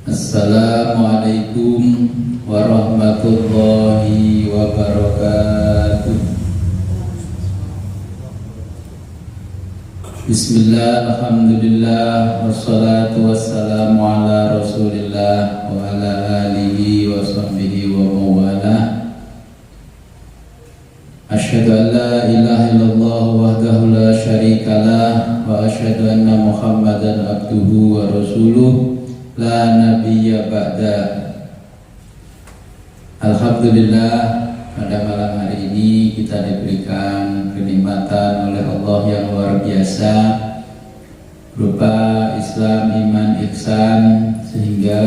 Assalamualaikum warahmatullahi wabarakatuh. Bismillah, alhamdulillah, wassalatu wassalamu ala rasulillah wa ala alihi wa sahbihi wa mawalah. Asyhadu an la ilaha illallah wahdahu la syarikalah wa asyhadu anna muhammadan abduhu wa rasuluh la nabiyya ba'da. Alhamdulillah, pada malam hari ini kita diberikan kenikmatan oleh Allah yang luar biasa berupa Islam, iman, ihsan, sehingga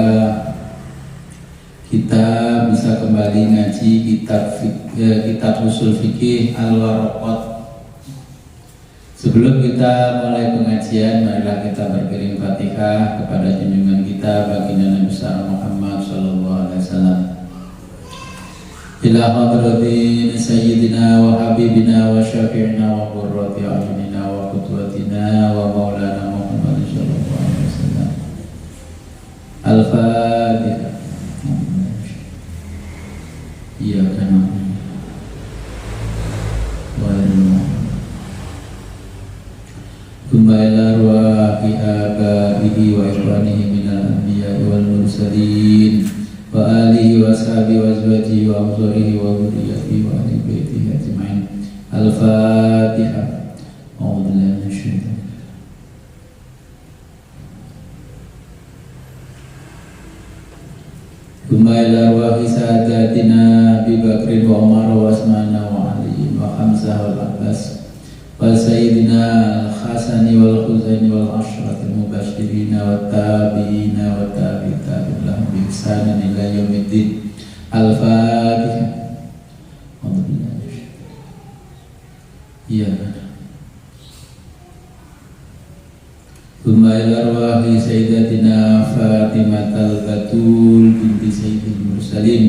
kita bisa kembali ngaji kitab usul fikih Al-Waraqat. Sebelum kita mulai pengajian, marilah kita berkirim Fatihah kepada junjungan kita baginda Nabi Muhammad sallallahu alaihi wasallam. Ila hadratin sayyidina wa habibina wa syafi'ina wa qurrati a'yunina wa qudwatina wa maulana Muhammad sallallahu alaihi wasallam. Al-Fatihah. Iya kan. Ila arwahi abaihi wa ikhwanihi minal anbiya'i wal mursalin wa alihi wa sahbihi wa azwajihi wa amzarihi wa dhurriyyatihi wa ahli baitihi ajma'in. Al-Fatihah. A'udzu billahi minasy syaithanir rajim. Ila arwahi sadatina Abi Bakr wa Umar wa Utsman wa Ali wa Hamzah wal Abbas wa sayyidina Al-Hasani wal Husaini wal Ashrati al-Mubashirina wa tabi'ina wa tabi'in lahum bi ihsanin ila yaumiddin. Al-Fatihah. Iya. Tsumma ila arwahi sayyidatina Fatimah al-Batul binti Sayyidil Mursalin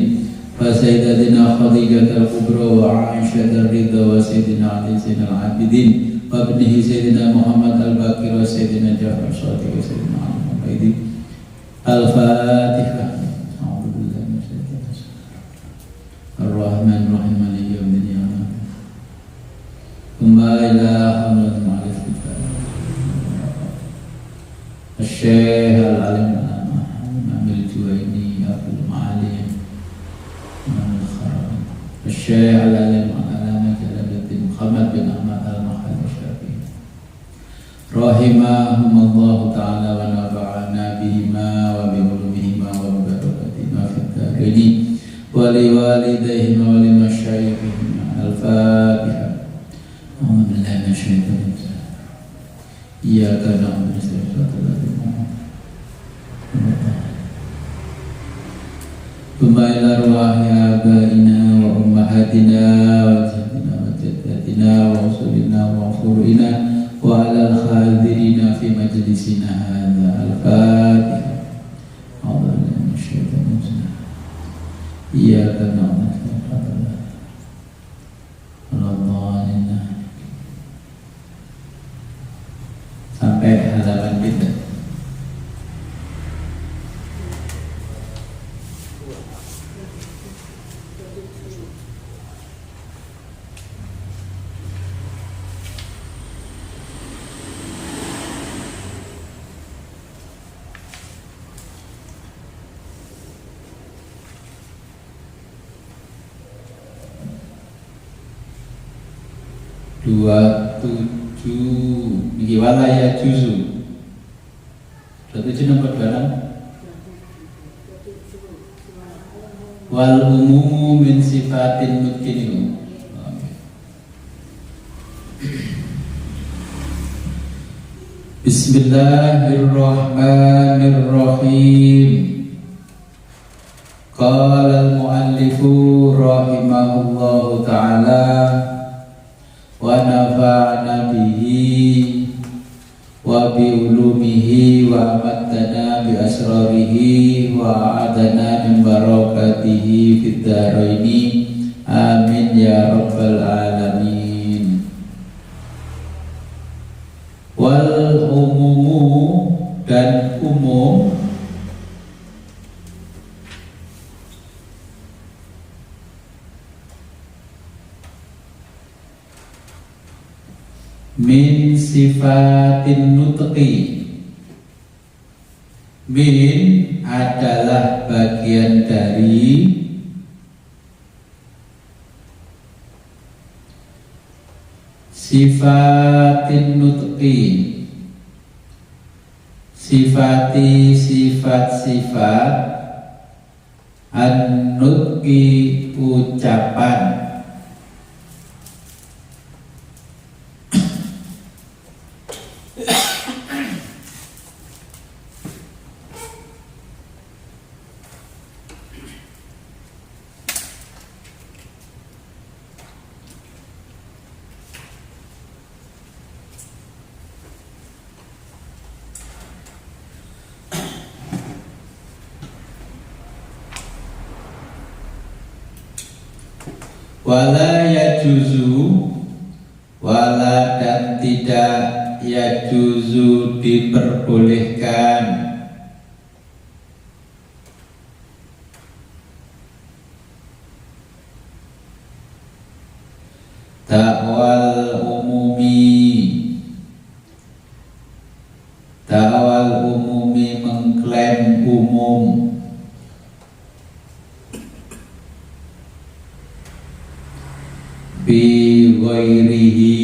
wa sayyidatina Khadijah al-Kubra wa Aisyah ar-Ridha wa sayyidina Ali Zainal Abidin wa ibnihi sayyidina Muhammad al-Baqir wa sayyidina Ja'far Shadiq wa sayyidina Ali al-Baidi. Al-Fatihah. A'udzu billahi minasyaitonir rajim. Ar-Rahmanir Rahim maliki yaumiddin. Tsumma ila hamdatul ma'arif Syekh Al-Alim Al-Amil Juwaini Abdul Ma'alim Syekh Al-Alim Al-Alama Jalaluddin Muhammad bin Ahmad Al-Mahal Syafi'i rahimahumullahu ta'ala wa nafa'ana bihima wa bi'ulumihima wa barakatihima fid dharain wa liwalidayhima wa limasyayikhihima. Al-Fatihah. A'udzu billahi minasyaitonir rajim. Iyyaka na'budu wa iyyaka nasta'in. Tsumma ila arwahi abaina wa ummahatina wa jadina wa jaddatina wa usulina wa furu'ina wa alal hadirina fi majlisina hadza. Al-Fatihah. A'udzu billahi minasyaitonir rajim. Iyyaka na'budu wa iyyaka nasta'in. Sampai halaman kita. Niki walaya juzu 27 nomor barang wal umumu min sifatin mungkin. Bismillahirrahmanirrahim. Qala al-muallifu rahimahullahu ta'ala wa nafa'ana bihi wa bi ulumihi wa amattana bi asrarihi wa a'adana min barakatihi fid dharaini. Amin ya rabbal alamin. Wal umumu dan umum min sifatin nutqi. Min adalah bagian dari sifatin nutqi. Sifati sifat-sifat, an-nutqi ucapan. Wala yajuzu, wala dan tidak yajuzu diperbolehkan, dakwal umumi mengklaim umum, fi ghairihi,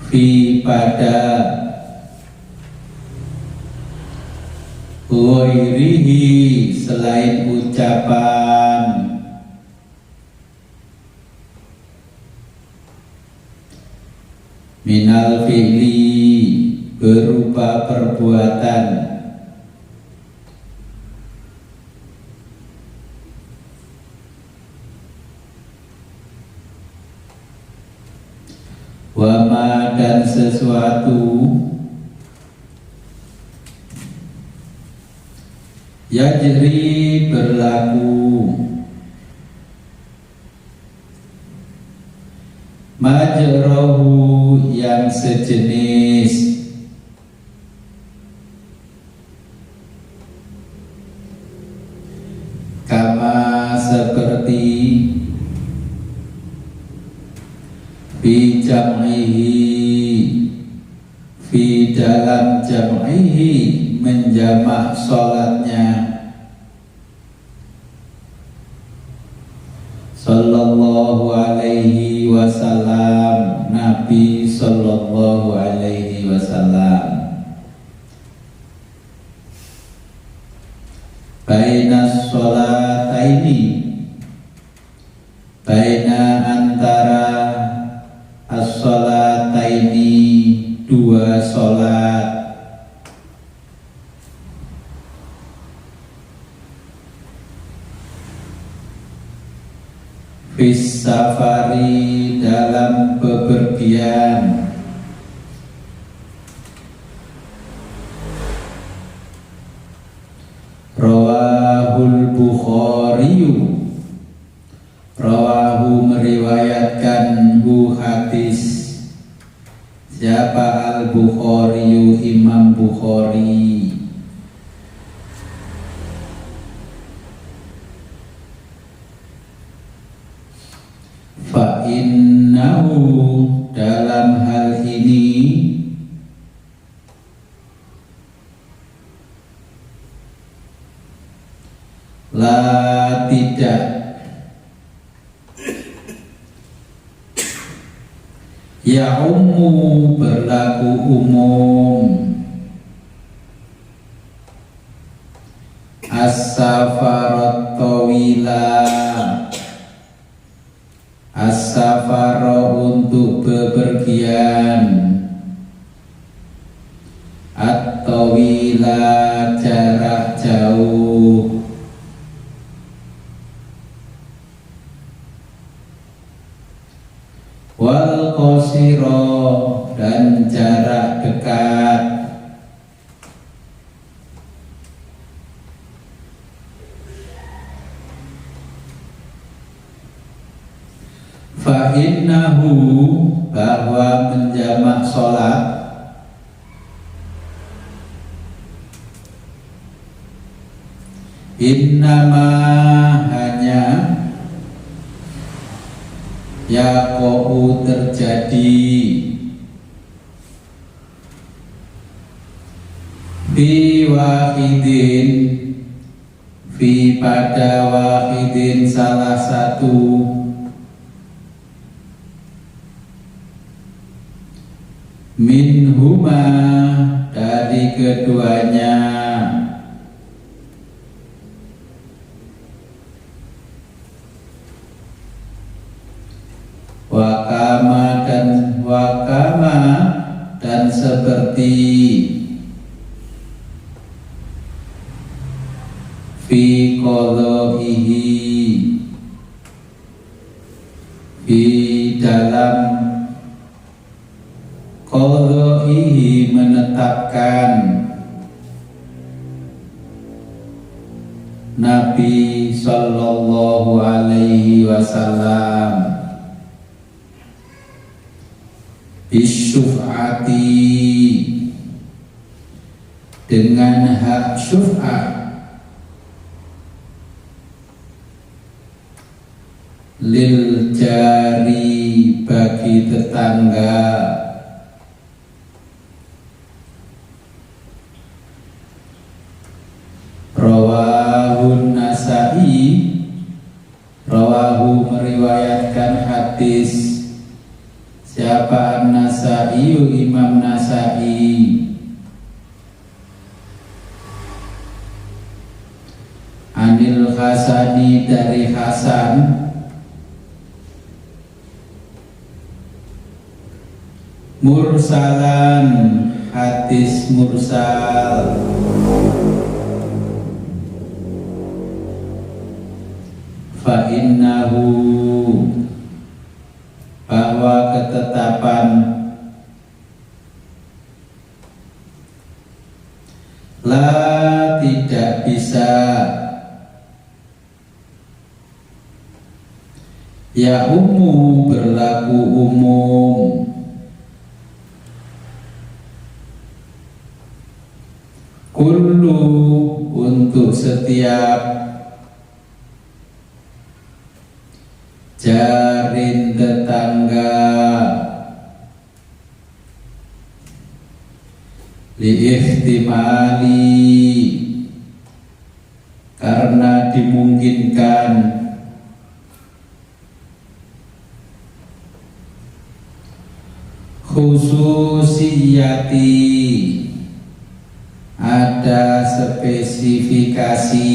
fi pada ghairihi selain ucapan, minal fi'li berupa perbuatan, wama dan sesuatu, yajri berlaku, majrohu yang sejenis, kama seperti, fi jam'ihi, fi dalam jam'ihi menjamak sholatnya, sallallahu alaihi wasallam, Nabi sallallahu alaihi wasallam, baina sholataini, baina antara as-sholataini dua sholat, fis safari dalam bepergian, rawahul Bukhariyu, rawahu meriwayatkan hu hadis, siapa al-Bukhariyu, Imam Bukhari, fa innahu dalam hal ini, la tidak, ya umum berlaku umum, as-safarat tawilah, as-safaro untuk bepergian, at-tawilah jarak jauh, wal qasiro dan jarak dekat, fa innahu bahwa menjamak sholat, innama hanya yaqa'u terjadi fi wahidin fi pada wahidin salah satu minhuma dari keduanya wakama dan seperti fi qadhihi fi dalam qadhihi menetapkan Nabi sallallahu alaihi wasallam bisyuf'ati dengan hak syuf'ah lil jari bagi tetangga rawahun Nasa'i rawahu meriwayatkan hadis siapa An-Nasa'i Imam Nasa'i Anil Hasani dari Hasan mursalan hadis mursal fa innahu bahwa ketetapan la tidak bisa ya umum berlaku umum kullu untuk setiap jarin tetangga liihtimali karena dimungkinkan khususiyati ada spesifikasi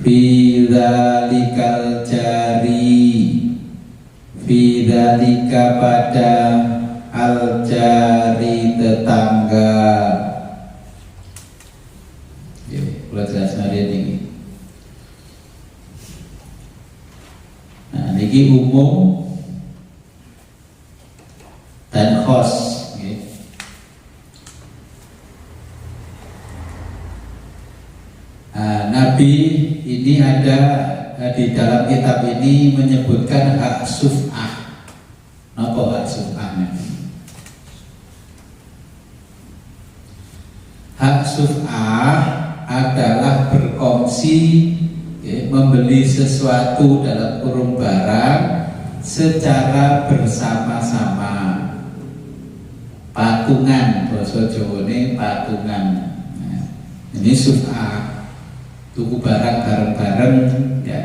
fi dzalikal jari fi dzalika pada al jari tetangga. Oke, kula jelaskan ini. Nah, niki umum dan khos. Nabi ini ada di dalam kitab ini menyebutkan hak suf'ah. Apa hak suf'ah? Hak suf'ah adalah berkongsi membeli sesuatu dalam kurung barang secara bersama-sama. Patungan, bahasa Jawa ini patungan. Nah, ini suf'ah. Tuku barang bareng-bareng ya.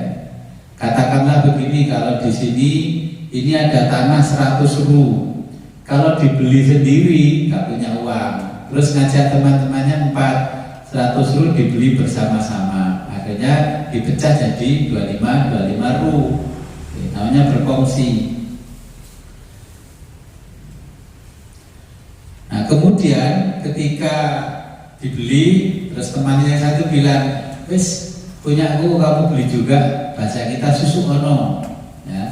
Katakanlah begini, kalau di sini ini ada tanah 100 ru. Kalau dibeli sendiri nggak punya uang, terus ngajak teman-temannya 100 ru dibeli bersama-sama, akhirnya dipecah jadi 25 ru. Namanya berkongsi. Nah, kemudian ketika dibeli, terus temannya yang satu bilang, wis punya aku, kamu beli juga. Bahasa kita susu ono ya.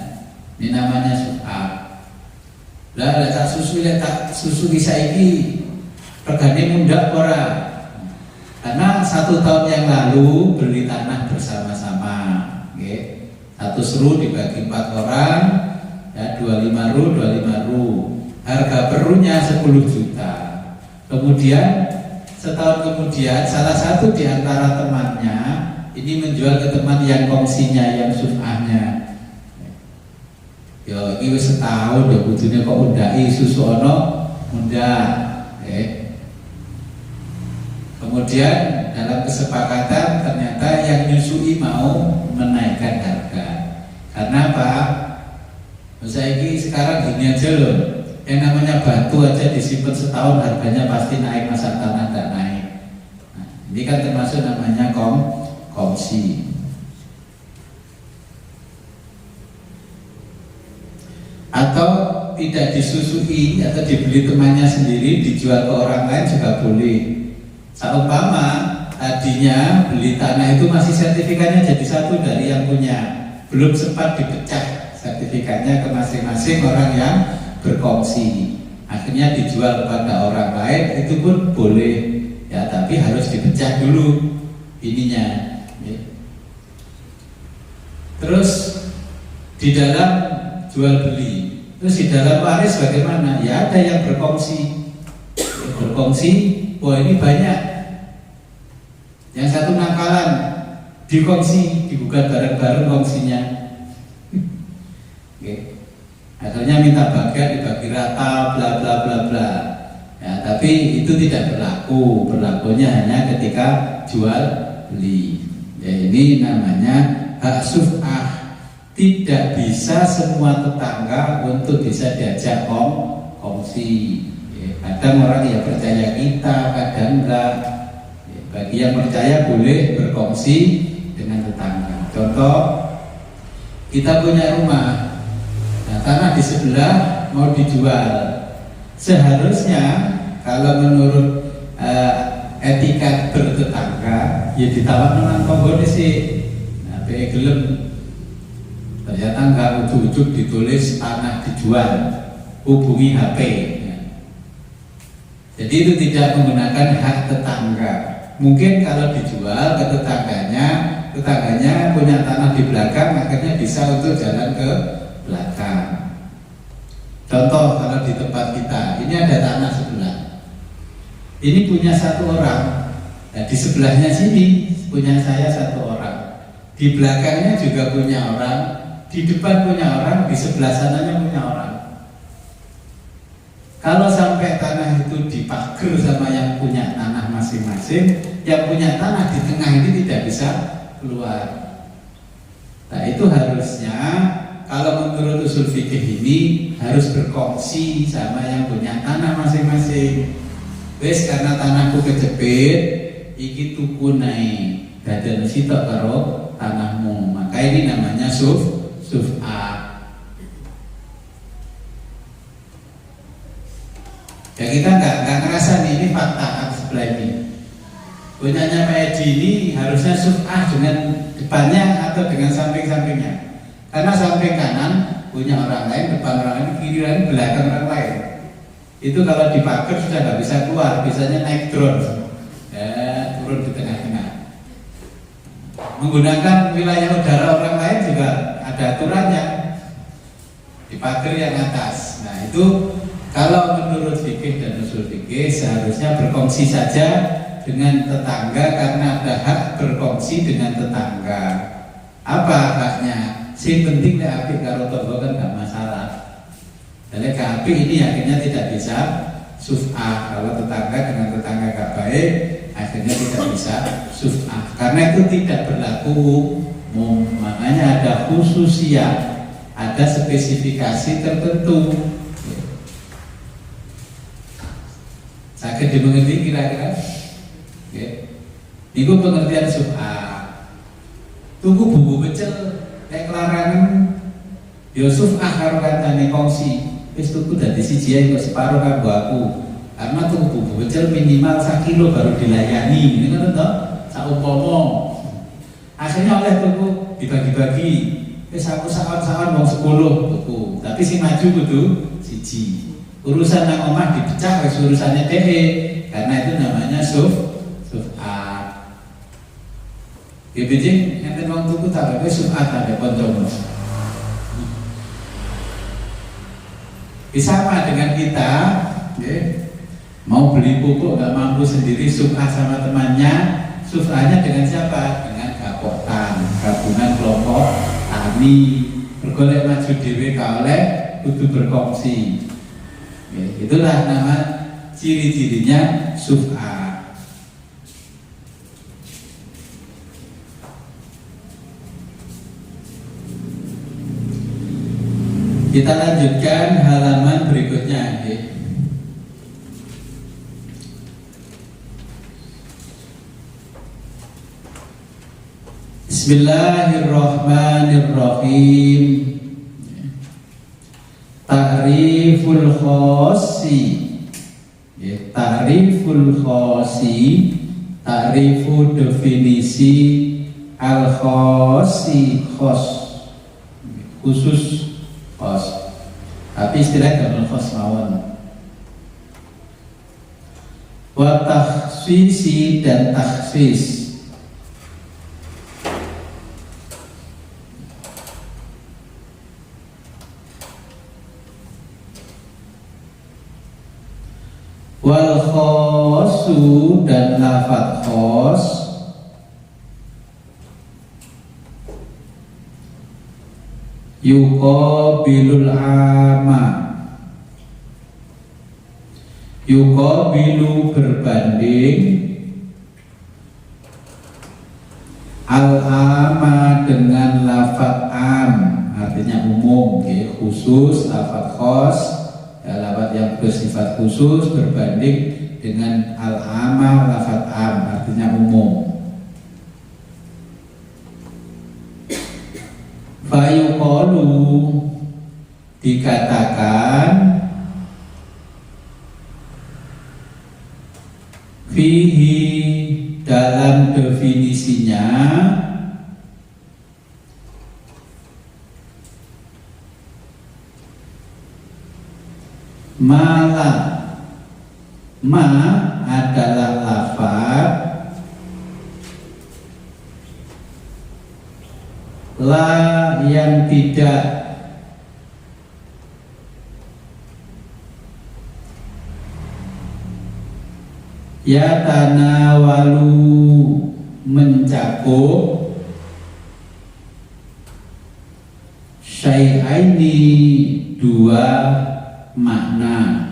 Ini namanya suf'ah. Lah tak susu bisa iki regane mundak ora. Karena 1 tahun yang lalu beli tanah bersama-sama, nggih. 100 ru dibagi 4 orang ya, 25 ru. Harga perunya 10 juta. Kemudian setahun kemudian salah satu di antara temannya ini menjual ke teman yang kongsinya, yang suf'ahnya. Ya, ini setahun ya butuhnya kok undai susu ono undak. Kemudian dalam kesepakatan ternyata yang nyusui mau menaikkan harga. Karena apa? Saya ini sekarang gini aja loh, yang namanya batu aja disimpan setahun harganya pasti naik, masa tanah tidak naik. Nah, ini kan termasuk namanya kongsi. Atau tidak disusui atau dibeli temannya sendiri dijual ke orang lain juga boleh. Seumpama tadinya beli tanah itu masih sertifikatnya jadi satu dari yang punya, belum sempat dipecah sertifikatnya ke masing-masing orang yang berkongsi, akhirnya dijual kepada orang lain, itu pun boleh ya, tapi harus dipecah dulu ininya ya. Terus di dalam jual beli, terus di dalam waris bagaimana? Ya ada yang berkongsi, wah ini banyak, yang satu nakalan dikongsi, digugat bareng-bareng kongsinya. Akhirnya minta bagian, dibagi rata, bla bla bla bla. Ya, tapi itu tidak berlaku. Berlakunya hanya ketika jual beli. Ya, ini namanya hak suf'ah. Tidak bisa semua tetangga untuk bisa diajak kongsi. Ya, kadang orang yang percaya kita, kadang enggak. Ya, bagi yang percaya boleh berkongsi dengan tetangga. Contoh, kita punya rumah. Nah, tanah di sebelah mau dijual. Seharusnya kalau menurut etika bertetangga, ya ditawar nang tonggo sih. Nah, pe gelem. Ternyata enggak, ujuk-ujuk ditulis tanah dijual, hubungi HP. Ya. Jadi itu tidak menggunakan hak tetangga. Mungkin kalau dijual ke tetangganya punya tanah di belakang, akhirnya bisa untuk jalan ke belakang. Contoh kalau di tempat kita, ini ada tanah sebelah. Ini punya satu orang. Nah, di sebelahnya sini punya saya satu orang. Di belakangnya juga punya orang. Di depan punya orang, di sebelah sananya punya orang. Kalau sampai tanah itu dipager sama yang punya tanah masing-masing, yang punya tanah di tengah ini tidak bisa keluar. Nah, itu harusnya kalau menurut usul fikih ini harus berkongsi sama yang punya tanah masing-masing. Wes karena tanahku kejepit, iki tuku naik, dadan sitok karo tanahmu. Maka ini namanya suf'ah. Ya kita nggak ngerasa nih, ini fakta sebelah ini. Punyanya Pak Edi ini harusnya suf'ah dengan depannya atau dengan samping-sampingnya. Karena samping kanan punya orang lain, depan orang lain, kiri lain, belakang orang lain. Itu kalau dipakai sudah nggak bisa keluar, biasanya naik drone, ya, turun di tengah-tengah. Menggunakan wilayah udara orang lain juga ada aturannya, dipakai yang atas. Nah itu kalau menurut fikih dan usul fikih seharusnya berkongsi saja dengan tetangga karena ada hak berkongsi dengan tetangga. Apa haknya? Si penting nek apik karo tangga kan gak masalah. Jadi api ini akhirnya tidak bisa suf'ah. Kalau tetangga dengan tetangga gak baik, akhirnya tidak bisa suf'ah. Karena itu tidak berlaku umum. Makanya ada khususiyah, ada spesifikasi tertentu. Sakit dimengerti kira-kira? Itu pengertian suf'ah. Tunggu bumbu pecel kayak kelarangan Yusuf karo kancane kongsi wis tuku dadi siji ae kok separo kanggo aku. Karena tuku bumbu pecel minimal 1 kilo baru dilayani. Ini kan toh saumpama. Akhirnya oleh tuku dibagi-bagi. Wis aku sawan-sawan wong 10 tuku. Tapi sing maju kudu siji. Urusan nang omah dipecah wis urusannya dhewe. Karena itu namanya suf'ah. Ya bijing enten wong tuku tak bae suf'ah ta kancamu. Sama dengan kita, mau beli pupuk nggak mampu sendiri, suf'ah sama temannya, suf'anya dengan siapa? Dengan gapotan, gabungan kelompok tani. Bergolek maju dhewe kaoleh kudu berkongsi. Itulah nama ciri-cirinya suf'a. Kita lanjutkan halaman berikutnya. Bismillahirrahmanirrahim. Ta'riful khossi. Ta'riful khossi. Ta'rifu definisi al khossi, khos khusus, khos. Tapi istilah dalam khos mawon. Wa takhsisi dan takhsis. Wal khosu dan lafadz khos yuqabilul ama. Yuqabilu berbanding al-ama dengan lafadz am, artinya umum, khusus lafadz khos. Lafaz yang bersifat khusus berbanding dengan al-ama lafaz am, artinya umum. Fayuqalu dikatakan fihi dalam definisinya mala. Ma adalah lafaz la yang tidak yatanawalu mencakup syai'aini dua makna.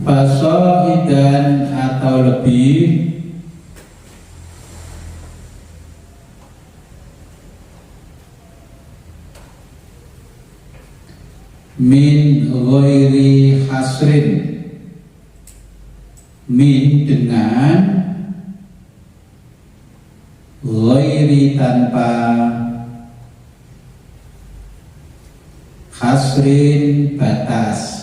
Fasohidan atau lebih min ghairi hasrin, min dengan ghairi tanpa hasrin batas.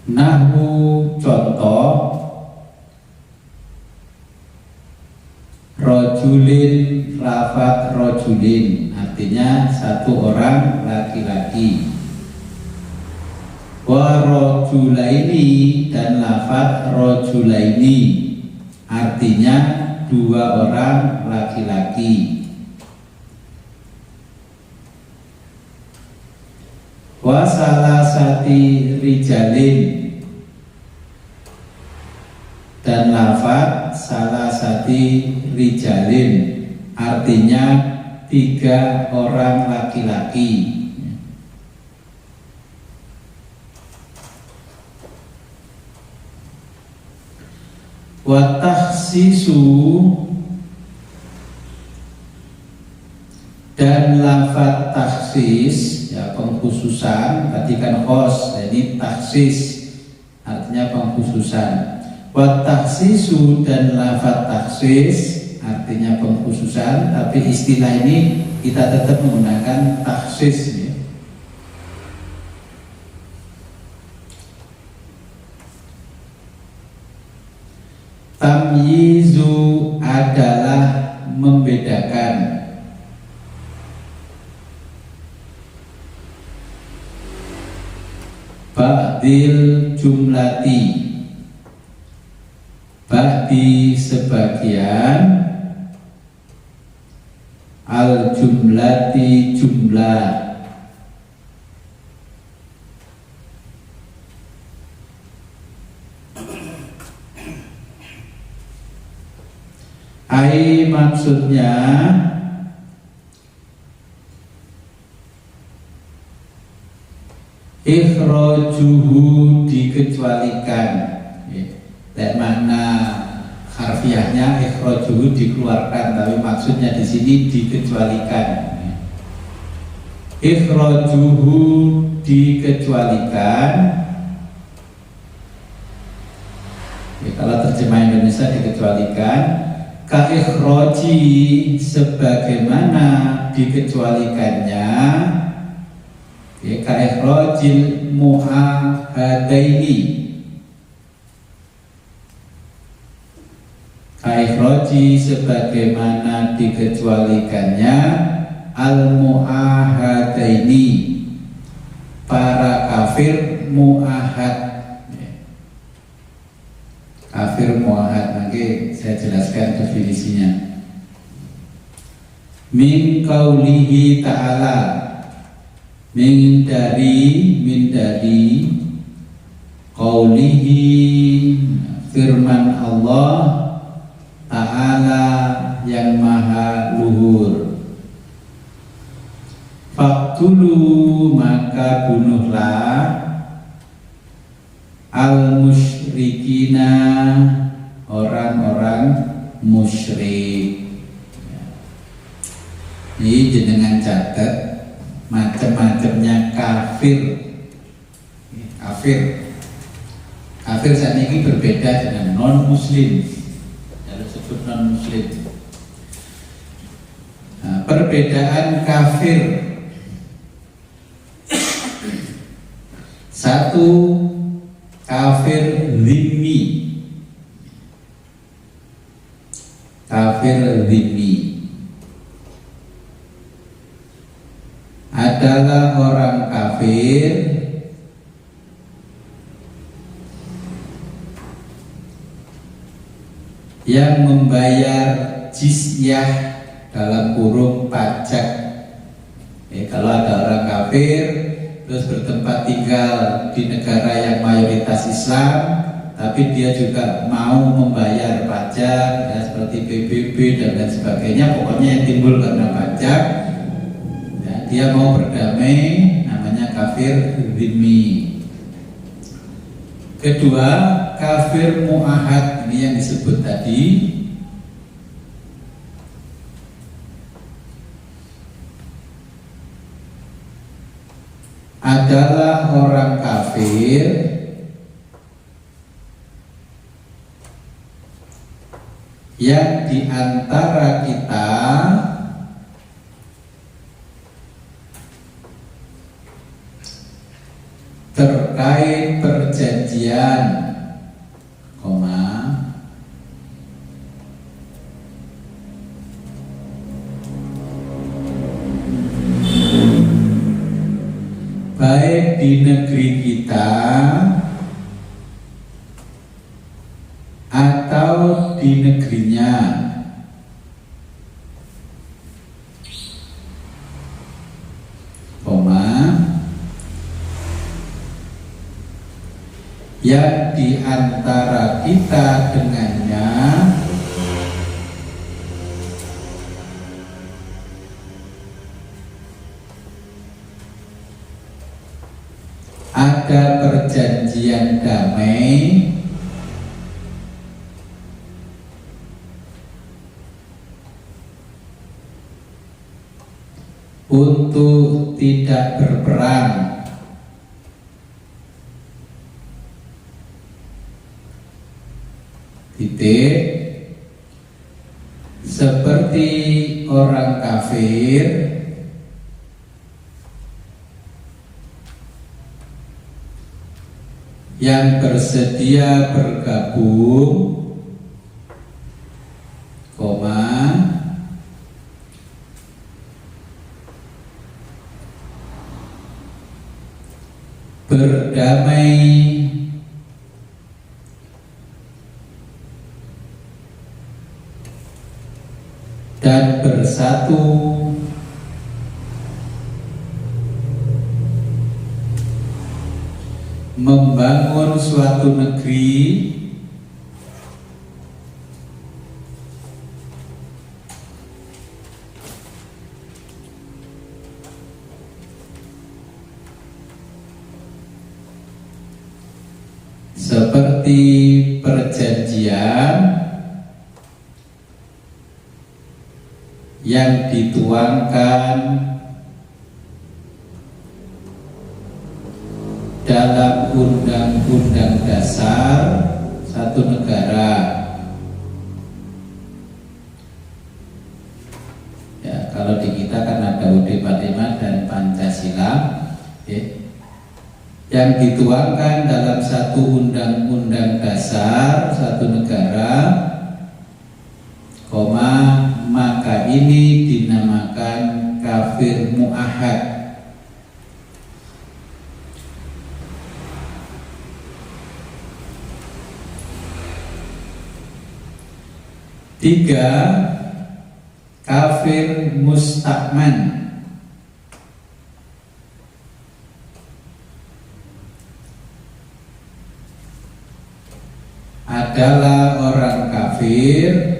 Nahwu contoh rojulin, lafaz rojulin artinya satu orang laki-laki. Wa rojulaini dan lafaz rojulaini artinya dua orang laki-laki. Wa salasati rijalin dan lafaz salasati rijalin artinya tiga orang laki-laki. Wa takhsisu dan lafaz takhsis, ya pengkhususan, tadi kan khos, jadi takhsis artinya pengkhususan. Wa takhsisu dan lafaz takhsis artinya pengkhususan, tapi istilah ini kita tetap menggunakan takhsis, ya. Tamyizu adalah membedakan. Ba'dil jumlati, ba'di sebagian al jumlati jumlah. Ai maksudnya ikhrajuhu dikecualikan. Dan makna harfiahnya ikhrajuhu dikeluarkan, tapi maksudnya di sini dikecualikan. Ikhrajuhu dikecualikan. Kalau terjemah Indonesia dikecualikan, ka ikhraji sebagaimana dikecualikannya, ka ikhrajil mu'ahadaini, ka ikhraji sebagaimana dikecualikannya al mu'ahadaini, para kafir mu'ahad. Kafir mu'ahad, nanti saya jelaskan definisinya. Min qaulihi ta'ala, min dari qaulihi firman Allah ta'ala yang maha luhur. Faktulu maka bunuhlah al musyrikina orang-orang musyrik. Ini jenengan catat macam-macamnya kafir. Kafir saat ini berbeda dengan non muslim. Kalau sebut non muslim. Nah, perbedaan kafir. Satu, kafir zimmi. Kafir zimmi adalah orang kafir yang membayar jizyah dalam kurung pajak. Kalau ada orang kafir terus bertempat tinggal di negara yang mayoritas Islam, tapi dia juga mau membayar pajak, ya, seperti PBB dan lain sebagainya, pokoknya yang timbul karena pajak, ya, dia mau berdamai, namanya kafir zimmi. Kedua, kafir mu'ahad, ini yang disebut tadi. Adalah orang kafir yang diantara kita terkait perjanjian, baik di negeri kita atau di negerinya, yang di antara kita dengannya ada perjanjian damai untuk tidak berperang, titik, seperti orang kafir yang bersedia bergabung, berdamai dan bersatu membangun suatu negeri seperti perjanjian yang dituangkan dalam Undang-Undang Dasar satu negara. Ya, kalau di kita kan ada UUD 45 dan Pancasila, ya, yang dituangkan dalam satu Undang-Undang Dasar satu negara, maka ini dinamakan kafir mu'ahad. Tiga, kafir mustakman. Adalah orang kafir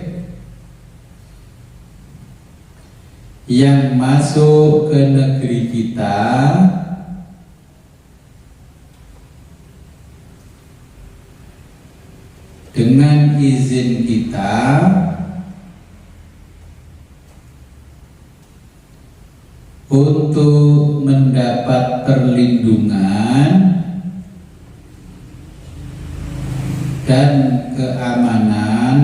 yang masuk ke negeri kita dengan izin kita untuk mendapat perlindungan dan keamanan,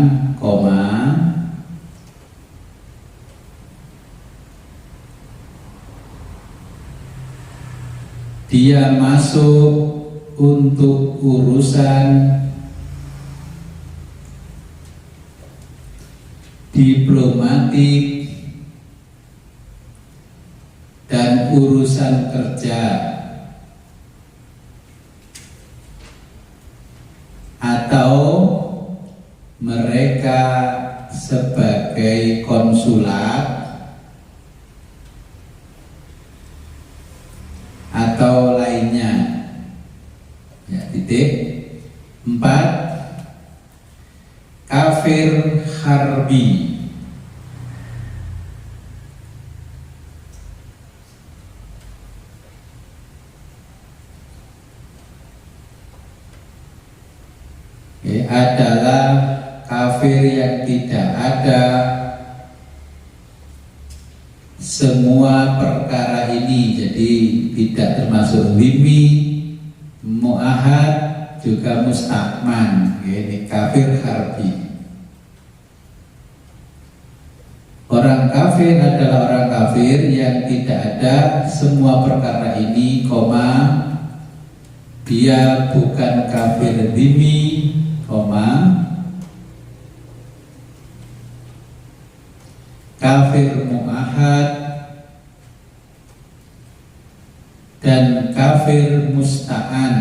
dia masuk untuk urusan diplomatik dan urusan kerja, atau mereka sebagai konsulat atau lainnya. Ya, titik. 4, kafir harbi. Adalah kafir yang tidak ada semua perkara ini, jadi tidak termasuk dhimmi, mu'ahad, juga mustakman. Ini kafir harbi. Orang kafir adalah orang kafir yang tidak ada semua perkara ini, dia bukan kafir dhimmi, kafir mu'ahad dan kafir musta'an,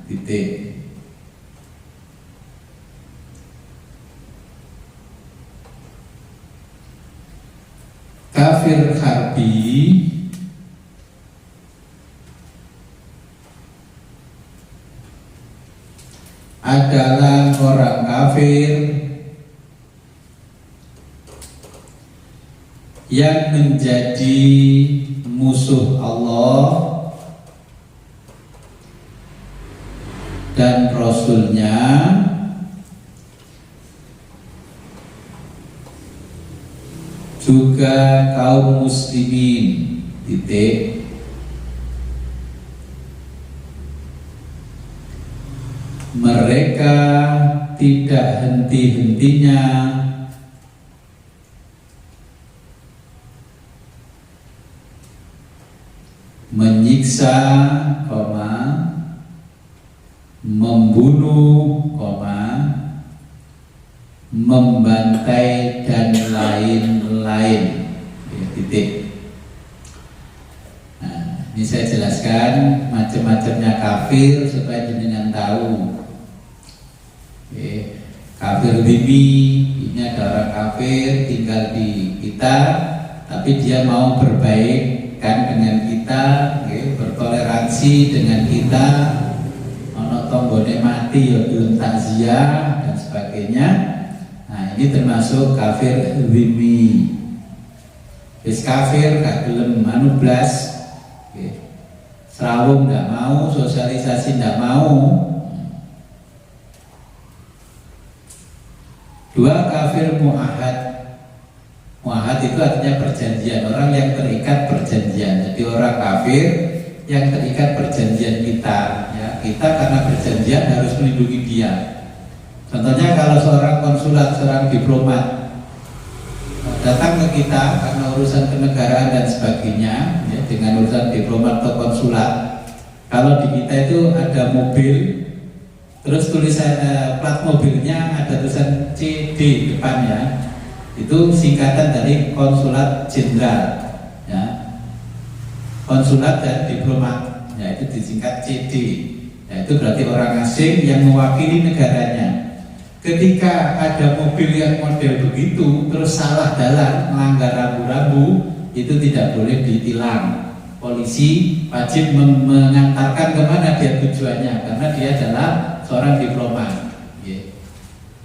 titik. Kafir harbi adalah orang kafir yang menjadi musuh Allah dan Rasul-Nya, juga kaum muslimin, titik. Mereka tidak henti-hentinya menyiksa, membunuh, membantai dan lain-lain. Titik. Nah, ini saya jelaskan macam-macamnya kafir supaya jenengan tahu. Kafir dhimmi, ini ada orang kafir tinggal di kita, tapi dia mau berbaikkan dengan kita, bertoleransi dengan kita, ono tonggone mati ya belum takziah dan sebagainya. Nah, ini termasuk kafir dhimmi. Wis kafir gak gelem anu blas, serawung nggak mau, sosialisasi nggak mau. Dua, kafir mu'ahad. Mu'ahad itu artinya perjanjian, orang yang terikat perjanjian. Jadi orang kafir yang terikat perjanjian kita, ya, kita karena perjanjian harus melindungi dia. Contohnya kalau seorang konsulat, seorang diplomat datang ke kita karena urusan kenegaraan dan sebagainya, ya, dengan urusan diplomat atau konsulat. Kalau di kita itu ada mobil, terus tulisan plat mobilnya ada tulisan CD depannya, itu singkatan dari konsulat jenderal, ya, konsulat dan diplomat, ya, itu disingkat CD. Ya, itu berarti orang asing yang mewakili negaranya. Ketika ada mobil yang model begitu terus salah jalan, melanggar rambu-rambu, itu tidak boleh ditilang. Polisi wajib mengantarkan kemana dia tujuannya, karena dia adalah seorang diplomat.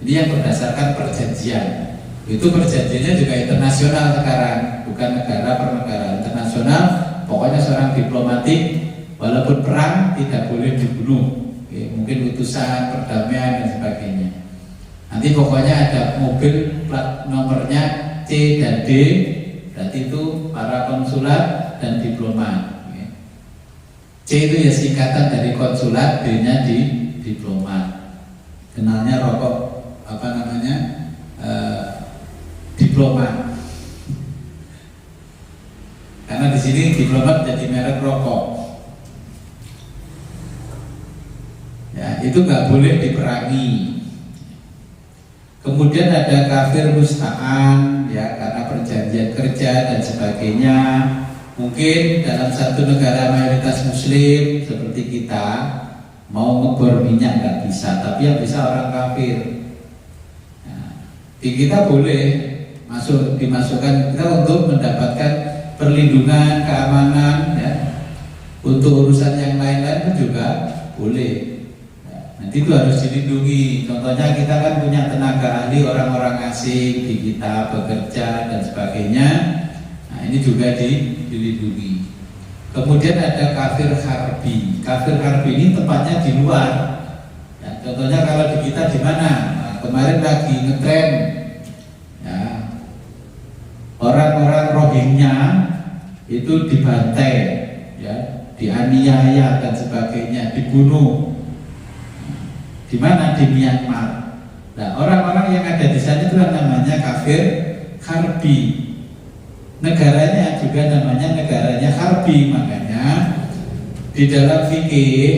Jadi yang berdasarkan perjanjian, itu perjanjiannya juga internasional sekarang, bukan negara per negara, internasional. Pokoknya seorang diplomatik walaupun perang tidak boleh dibunuh, mungkin utusan perdamaian dan sebagainya. Nanti pokoknya ada mobil plat nomornya C dan D, berarti itu para konsulat dan diplomat. C itu ya singkatan dari konsulat, D-nya di diplomat. Kenalnya rokok apa namanya, diplomat. Karena di sini diplomat jadi merek rokok. Ya, itu nggak boleh diperangi. Kemudian ada kafir musta'an, ya, karena perjanjian kerja dan sebagainya. Mungkin dalam satu negara mayoritas muslim seperti kita, mau ngebor minyak nggak bisa, tapi yang bisa orang kafir. Nah, di kita boleh dimasukkan kita untuk mendapatkan perlindungan, keamanan, ya. Untuk urusan yang lain-lain pun juga boleh. Nanti itu harus dilindungi. Contohnya kita kan punya tenaga ahli, orang-orang asing di kita bekerja dan sebagainya. Nah, ini juga dilindungi. Kemudian ada kafir harbi. Kafir harbi ini tempatnya di luar. Ya, contohnya kalau di kita di mana? Nah, kemarin lagi ngetren, ya, orang-orang Rohingya itu dibantai, ya, dianiaya dan sebagainya, dibunuh. Di mana? Di Myanmar. Nah, orang-orang yang ada di sana itu namanya kafir harbi. Negaranya juga namanya negaranya harbi. Makanya di dalam fikih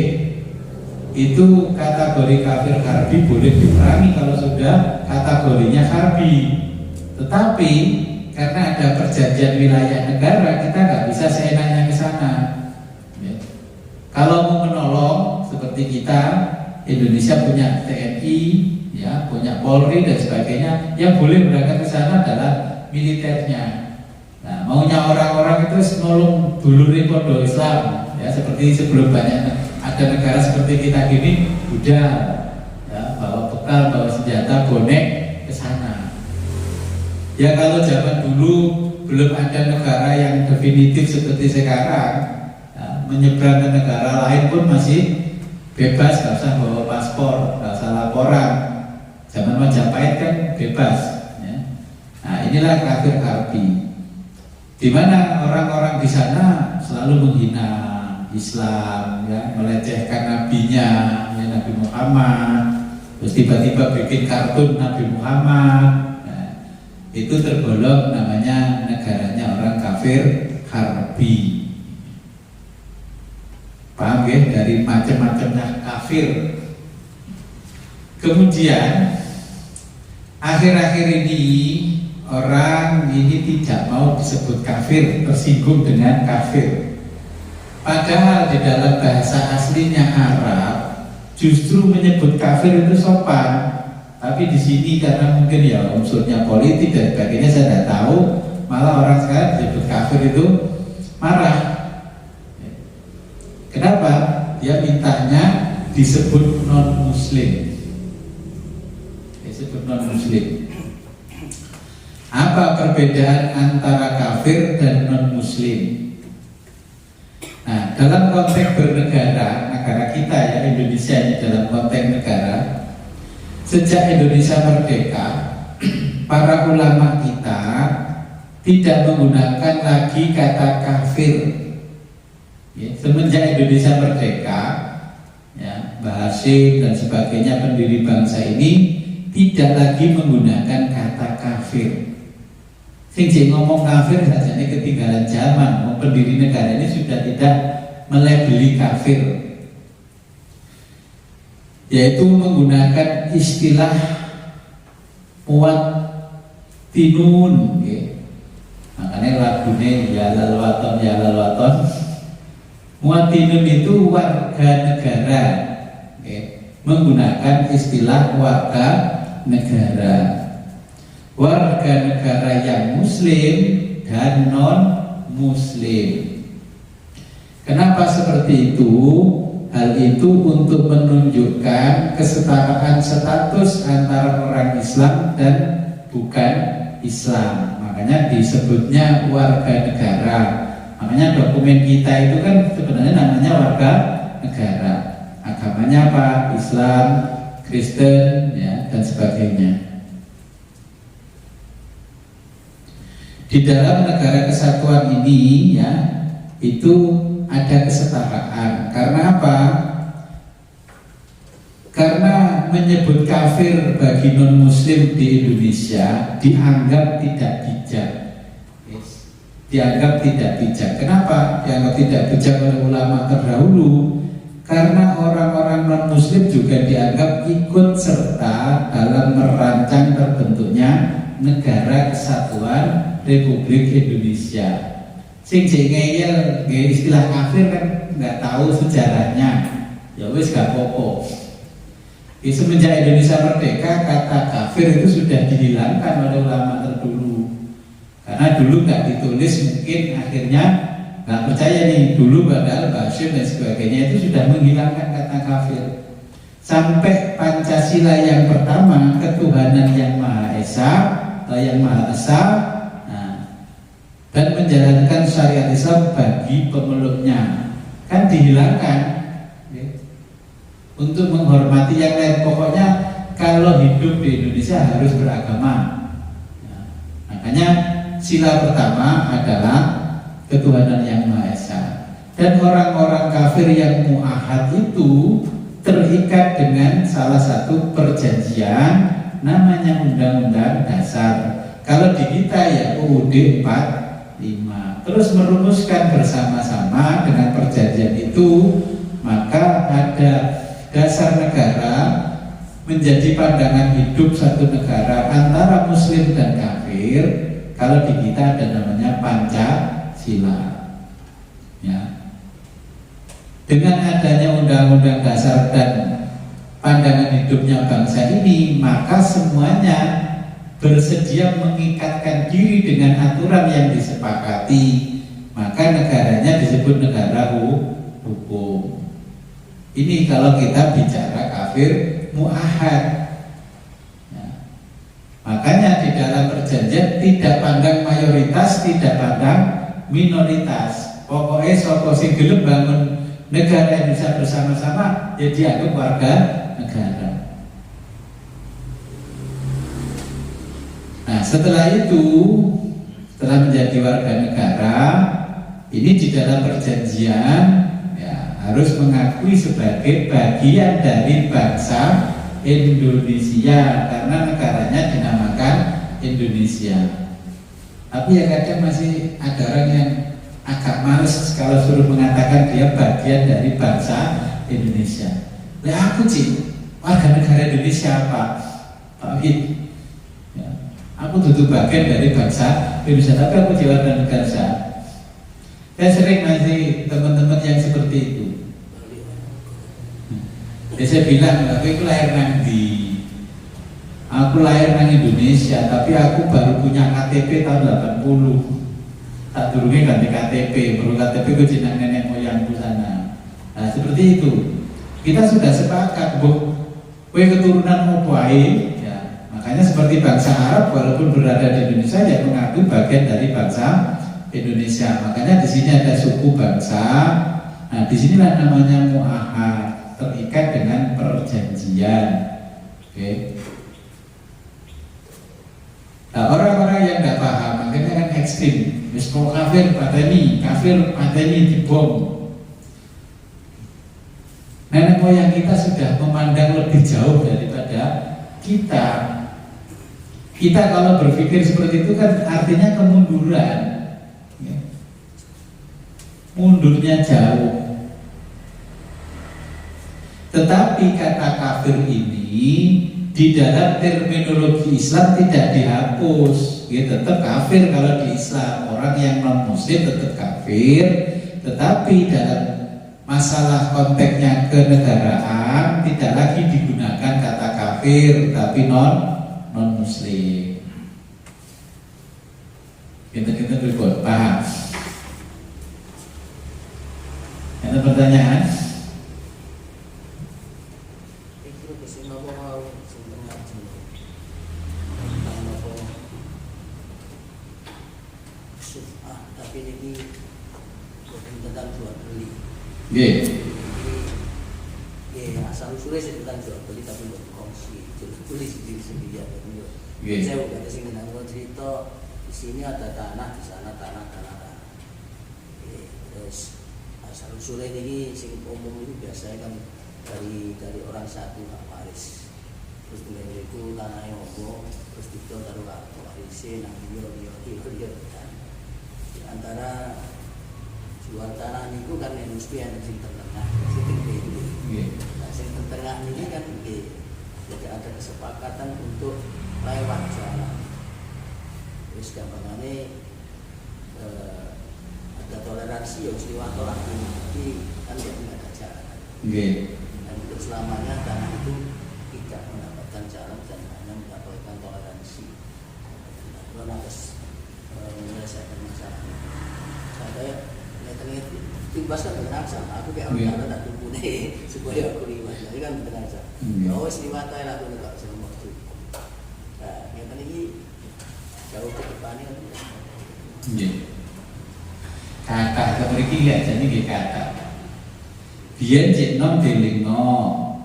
itu kategori kafir harbi boleh diperangi kalau sudah kategorinya harbi. Tetapi karena ada perjanjian wilayah negara, kita nggak bisa seenaknya ke sana. Ya. Kalau mau menolong seperti kita, Indonesia punya TNI, ya, punya Polri dan sebagainya, yang boleh berangkat ke sana adalah militernya. Nah, maunya orang-orang itu nolong dulure pondok Islam, ya, seperti sebelum banyak ada negara seperti kita gini, udah, ya, bawa bekal, bawa senjata, bonek ke sana. Ya, kalau zaman dulu belum ada negara yang definitif seperti sekarang, ya, menyeberang ke negara lain pun masih bebas, nggak usah bawa paspor, nggak usah laporan. Zaman Majapahit kan bebas, ya. Nah, inilah kafir harbi. Di mana orang-orang di sana selalu menghina Islam, ya, melecehkan nabinya, ya, Nabi Muhammad. Terus tiba-tiba bikin kartun Nabi Muhammad. Nah, itu tergolong namanya negaranya orang kafir harbi. Paham ya, dari macam-macamnya kafir. Kemudian akhir-akhir ini orang ini tidak mau disebut kafir, tersinggung dengan kafir. Padahal di dalam bahasa aslinya Arab justru menyebut kafir itu sopan. Tapi di sini karena mungkin ya unsurnya politik dan sebagainya saya tidak tahu, malah orang sekarang disebut kafir itu marah. Kenapa? Dia mintanya disebut non muslim. Disebut non muslim. Apa perbedaan antara kafir dan non muslim? Nah, dalam konteks bernegara, negara kita ya Indonesia ini dalam konteks negara, sejak Indonesia merdeka, para ulama kita tidak menggunakan lagi kata kafir. Ya, semenjak Indonesia merdeka, ya, Mbah Hasyim dan sebagainya pendiri bangsa ini tidak lagi menggunakan kata kafir. Sing ngomong kafir saja ini ketinggalan zaman. Pendiri negara ini sudah tidak melabeli kafir, yaitu menggunakan istilah muwattinun. Makanya lagunya ya lalwaton. Muwattinun itu warga negara, menggunakan istilah warga negara. Warga negara yang muslim dan non muslim. Kenapa seperti itu? Hal itu untuk menunjukkan kesetaraan status antara orang Islam dan bukan Islam. Makanya disebutnya warga negara. Makanya dokumen kita itu kan sebenarnya namanya warga negara. Agamanya apa? Islam, Kristen, ya, dan sebagainya. Di dalam negara kesatuan ini ya, itu ada kesetaraan. Karena apa? Karena menyebut kafir bagi non muslim di Indonesia dianggap tidak bijak. Dianggap tidak bijak. Kenapa dianggap tidak bijak oleh ulama terdahulu? Karena orang-orang non muslim juga dianggap ikut serta dalam merancang terbentuknya negara kesatuan Republik Indonesia. Sing ngeyel istilah kafir kan nggak tahu sejarahnya. Ya wis gak apa-apa. Semenjak Indonesia merdeka kata kafir itu sudah dihilangkan oleh ulama terdahulu. Karena dulu nggak ditulis, mungkin akhirnya nggak percaya nih dulu padahal Mbah Hasyim dan sebagainya itu sudah menghilangkan kata kafir. Sampai Pancasila yang pertama, ketuhanan yang Maha Esa atau yang Maha Esa, dan menjalankan syariat Islam bagi pemeluknya kan dihilangkan ya, untuk menghormati yang lain. Pokoknya kalau hidup di Indonesia harus beragama ya. Makanya sila pertama adalah ketuhanan yang Maha Esa. Dan orang-orang kafir yang mu'ahad itu terikat dengan salah satu perjanjian namanya Undang-Undang Dasar. Kalau di kita ya UUD 45. Terus merumuskan bersama-sama dengan perjanjian itu, maka ada dasar negara menjadi pandangan hidup satu negara antara muslim dan kafir. Kalau di kita ada namanya Pancasila ya. Dengan adanya undang-undang dasar dan pandangan hidupnya bangsa ini, maka semuanya bersedia mengikatkan diri dengan aturan yang disepakati, maka negaranya disebut negara hukum. Ini kalau kita bicara kafir mu'ahad ya. Makanya di dalam perjanjian tidak pandang mayoritas, tidak pandang minoritas. Pokoknya sapa sing gelem bangun negara Indonesia bersama-sama ya dianggap warga negara. Nah, setelah itu, setelah menjadi warga negara, ini di dalam perjanjian ya, harus mengakui sebagai bagian dari bangsa Indonesia karena negaranya dinamakan Indonesia. Tapi ya kadang masih ada orang yang agak males kalau suruh mengatakan dia bagian dari bangsa Indonesia. Lah aku sih warga negara Indonesia apa? Pak aku duduk bagian dari bangsa Indonesia, tapi aku di warga negara. Saya sering masih teman-teman yang seperti itu. Ya saya bilang, aku itu lahir nanti. aku lahir di Indonesia, tapi aku baru punya KTP tahun 80. Tak durungnya ganti KTP, baru KTP ku jeneng nenek moyangku sana. Nah seperti itu. Kita sudah sepakat, Bu. Kowe keturunan opo ae, ya. Makanya seperti bangsa Arab walaupun berada di Indonesia ya mengaku bagian dari bangsa Indonesia. Makanya di sini ada suku bangsa. Nah, disinilah namanya mu'ahad, terikat dengan perjanjian. Oke. Nah, orang-orang yang tidak paham makanya kan ekstrim. Misal kafir pateni dibom. Nenek moyang kita sudah memandang lebih jauh daripada kita. Kita kalau berpikir seperti itu kan artinya kemunduran, ya. Mundurnya jauh. Tetapi kata kafir ini di dalam terminologi Islam tidak dihapus, ya, tetap kafir kalau di Islam. Orang yang non muslim tetap kafir, tetapi dalam masalah konteksnya kenegaraan tidak lagi digunakan kata kafir, tapi non muslim. Kita berbuat paham. Ada pertanyaan? Asal usulnya tentang jual beli tapi buat kongsi, jual beli sendiri ya. Saya udah kesini nanggung cerita di sini ada tanah, di sana tanah. Terus asal usulnya ini sing umum itu biasanya kan dari orang satu hak waris. Terus kemudian itu tanahnya obo, terus itu taruh hak warisnya nang dia kan. Di antara jual tanah itu kan yang mesti ada sing tengah, sing tinggi. Nah, sing tengah ini kan tidak ada kesepakatan untuk lewat jalan. Terus gampangannya ada toleransi yang mesti watolak ini kan tidak ada jalan. Dan untuk selamanya tanah itu tidak mendapatkan jalan dan hanya mendapatkan toleransi. Nah, harus menyelesaikan masalah. Saya ternyata timbas kan benar sama aku kayak orang tak tunggu nih supaya aku liwat jadi kan benar sama oh liwat aja lah aku nggak bisa waktu nah yang ini jauh ke depannya kan kata keperiki ya jadi kayak kata biar cek nom delingo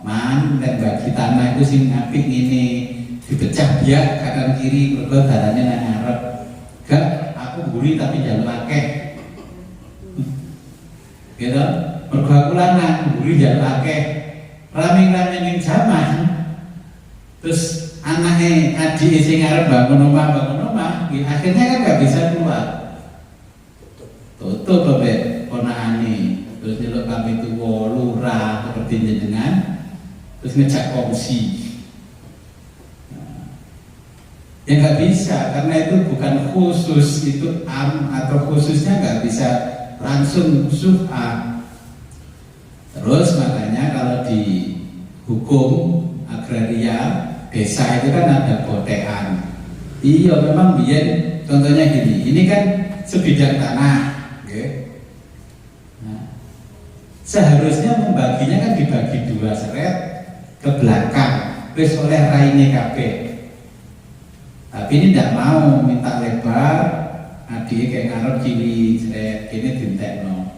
man dan bagi tanah itu sing apik ini dipecah biak kanan kiri berkot darahnya nang ngarep gak aku gurih tapi jalur akeh gitu, mergo aku lanang, mburi jaluk akeh, rame-rame ning jaman, terus anaknya adik sing arep bangun omah, akhirnya kan nggak bisa keluar, tutup bebek ponakane, terus nyeluk kami tuwa lurah seperti jenengan, terus ngejak kongsi, ya nggak bisa karena itu bukan khusus itu atau khususnya nggak bisa langsung suha. Terus makanya kalau di hukum agraria desa itu kan ada botean. Iya memang biar contohnya gini, ini kan sebidang tanah, okay. Nah, seharusnya membaginya kan dibagi dua seret ke belakang, terus oleh raine kabeh. Tapi ini tidak mau minta lebar. Adik kayak ngarep kiri seret ini dintekno.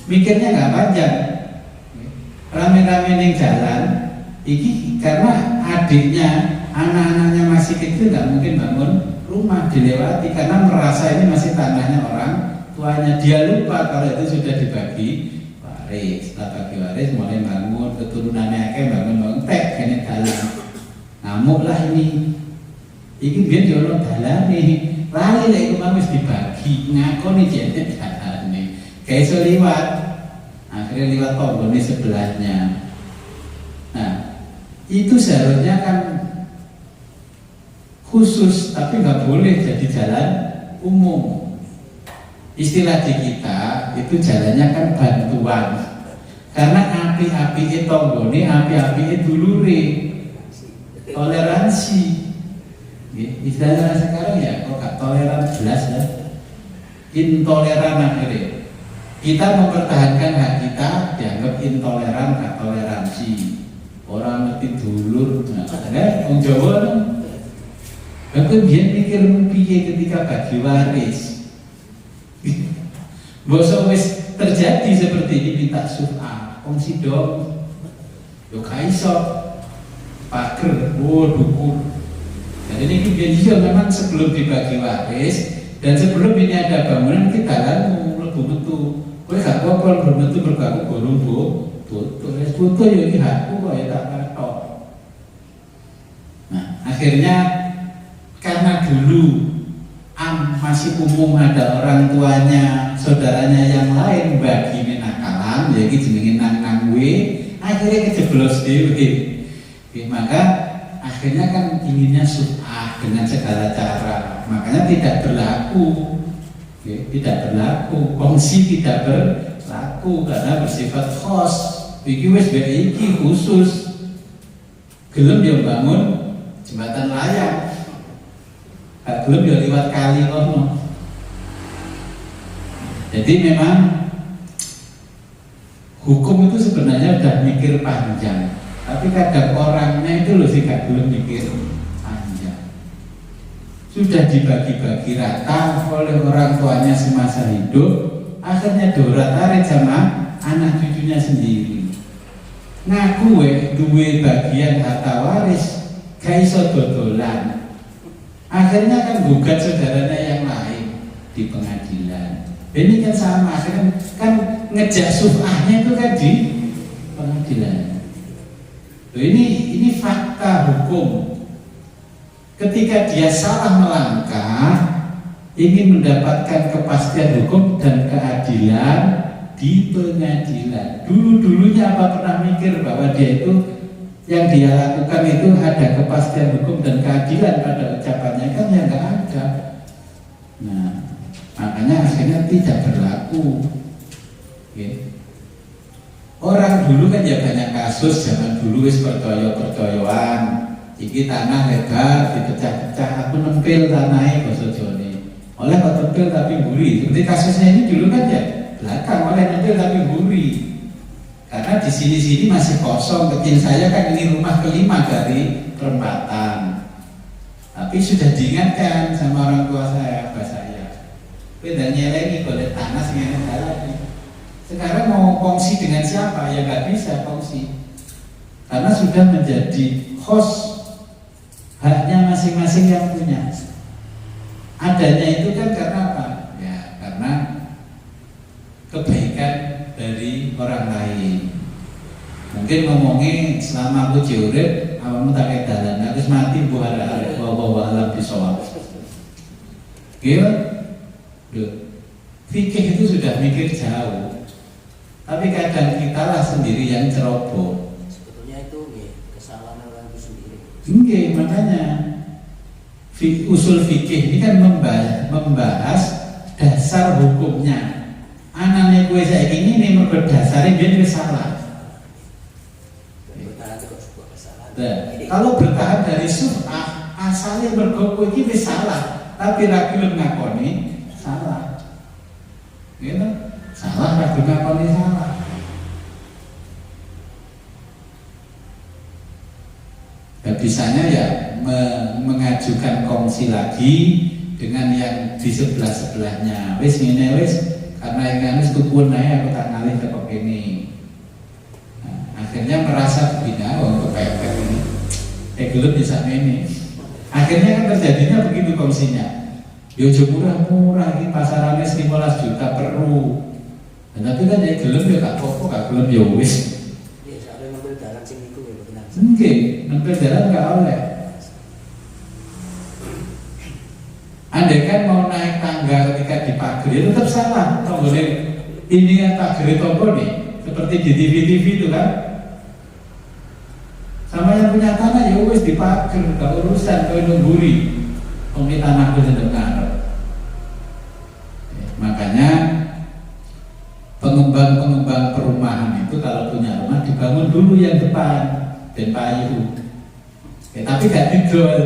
Mikirnya nggak panjang. Rame-rame ning jalan iki karena adiknya, anak-anaknya masih kecil nggak mungkin bangun rumah dilewati karena merasa ini masih tanahnya orang tuanya. Dia lupa kalau itu sudah dibagi waris. Setelah bagi waris mulai bangun keturunannya akeh bangun tek kene dalan. Ngamuklah ini. Iki biyen yo ono dalane. Lali lek iku wis dibagi ngakoni jene dalane. Kayak iso liwat. Akhirnya liwat tonggone sebelahnya. Nah, itu seharusnya kan khusus tapi nggak boleh jadi jalan umum. Istilah di kita itu jalannya kan bantuan. Karena api-api tonggone, api-api dulure. Toleransi. Istilah sekarang ya kok gak toleran jelas ya, intoleran akhirnya. Kita mempertahankan hak kita dianggap intoleran, gak toleransi. Orang ngerti dulur, orang Jawa kan. Aku biar mikir piye ketika bagi waris. Bosok wis terjadi seperti ini minta suf'ah, kongsi dong. Yo kaiso, pager, dukur. Dan ini biar juga memang sebelum dibagi waris dan sebelum ini ada bangunan kita kan lebu metu. Kowe gak apa-apa bermetu berbaku borong foto ya iki hakku kok ya tak katok. Nah, akhirnya karena dulu masih umum ada orang tuanya, saudaranya yang lain bagi menakalan, jadi jenenge nang we, akhirnya kejeblos dhewe. Maka akhirnya kan inginnya suf'ah dengan segala cara, makanya tidak berlaku, tidak berlaku, kongsi tidak berlaku karena bersifat khos. Iki wis iki khusus gelem yo bangun jembatan layang, gak gelem yo liwat kali kono. Jadi memang hukum itu sebenarnya udah mikir panjang, tapi kadang orangnya itu loh sih gak gelem mikir panjang. Sudah dibagi-bagi rata oleh orang tuanya semasa hidup, akhirnya dora tarik sama anak cucunya sendiri. Ngaku duwe bagian harta waris gak iso dodolan, akhirnya kan gugat saudaranya yang lain di pengadilan. Ini kan sama, akhirnya kan ngejak suf'ahnya itu kan di pengadilan. Ini fakta hukum. Ketika dia salah melangkah, ingin mendapatkan kepastian hukum dan keadilan di pengadilan. Dulunya apa pernah mikir bahwa dia itu yang dia lakukan itu ada kepastian hukum dan keadilan pada ucapannya? Kan ya nggak ada. Nah, makanya akhirnya tidak berlaku. Orang dulu kan ya banyak kasus zaman dulu wis pertoyo-pertoyoan. Iki tanah lebar dipecah-pecah, aku nempel tanahnya basa Jone. Oleh kok nempel tapi mburi. Seperti kasusnya ini dulu kan ya belakang oleh nempel tapi mburi. Karena di sini masih kosong, kecil saya kan ini rumah kelima dari perempatan. Tapi sudah diingatkan sama orang tua saya, abah saya. Beda nyelengi boleh tanah sehingga jalan. Sekarang mau kongsi dengan siapa? Ya nggak bisa kongsi. Karena sudah menjadi host, haknya masing-masing yang punya. Adanya itu kan karena apa? Ya karena kebaikan dari orang lain. Mungkin ngomongin selama aku jiurip, awakmu tak kedalan, aku mati buah alam bisawab. Gitu? Fikih itu sudah mikir jauh, tapi kadang kita lah sendiri yang ceroboh. Sebetulnya itu kesalahan orang itu sendiri. Enggak, makanya usul fikih ini kan membahas dasar hukumnya. Anaknya gue saya ini berdasarnya dia salah. Bertahan itu sebuah kesalahan. Kalau bertahan dari suf'ah, asalnya bergowo ini salah, tapi ragu ngakoni salah. Gitu? Salah ragu ngakoni salah. Bisanya ya mengajukan kongsi lagi dengan yang di sebelah-sebelahnya. Wis ngene wis, karena yang harus tukun naik aku tak ngalih ke kok ini. Nah, akhirnya merasa begini, untuk kepepet ini gelut bisa ini. Akhirnya kan terjadinya begitu kongsinya. Yo murah-murah ini pasarannya 15 juta perlu. Tapi kan ya gelem ya gak apa-apa, gak gelem ya wis. Iya, soalnya ngambil jalan sing iku ya benar. Nggih, nempel jalan gak oleh. Andai kan mau naik tangga ketika di pagar itu tetap salah. Tahu boleh ini kan pagar toko nih, seperti di TV itu kan. Sama yang punya tanah ya wis di pagar, gak urusan kowe nungguri. Ini tanahku sedekah. Makanya pengembang perumahan itu kalau punya rumah dibangun dulu yang depan dan payu. Tapi gak didol.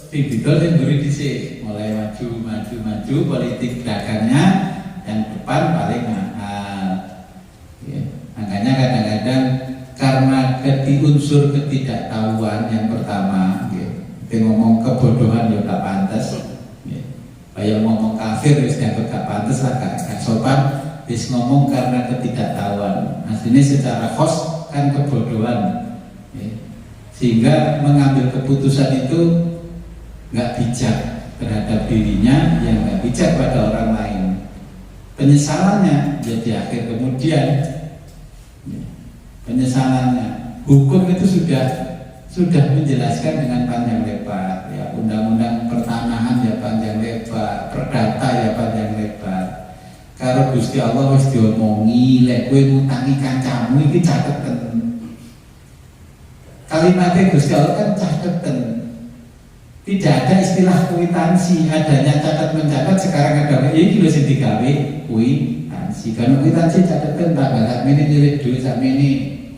sing didol sing mburi dhisik, mulai maju politik dagangnya yang depan paling mahal. Ya. Makanya kadang-kadang karena unsur ketidaktahuan yang pertama, ya. Kita ngomong kebodohan ya gak pantas, ya. Kayak ngomong kafir wis dianggap gak pantas lah, gak sopan. Wis ngomong karena ketidaktahuan. Aslinya secara khos kan kebodohan, ya. Sehingga mengambil keputusan itu nggak bijak terhadap dirinya, yang nggak bijak pada orang lain. Penyesalannya jadi akhir kemudian, ya. Penyesalannya hukum itu sudah menjelaskan dengan panjang lebar, ya. Undang-undang pertanahan ya panjang lebar, perdata ya panjang lebar. Karo Gusti Allah wis diomongi, lek kowe ngutangi kancamu iki cateten. Kalimatnya Gusti Allah kan cateten. Tidak ada istilah kwitansi, adanya catat mencatat. Sekarang ada iki lho sing digawe kwitansi. Kan kwitansi cateten tak sak mene nyilik duit sak mene,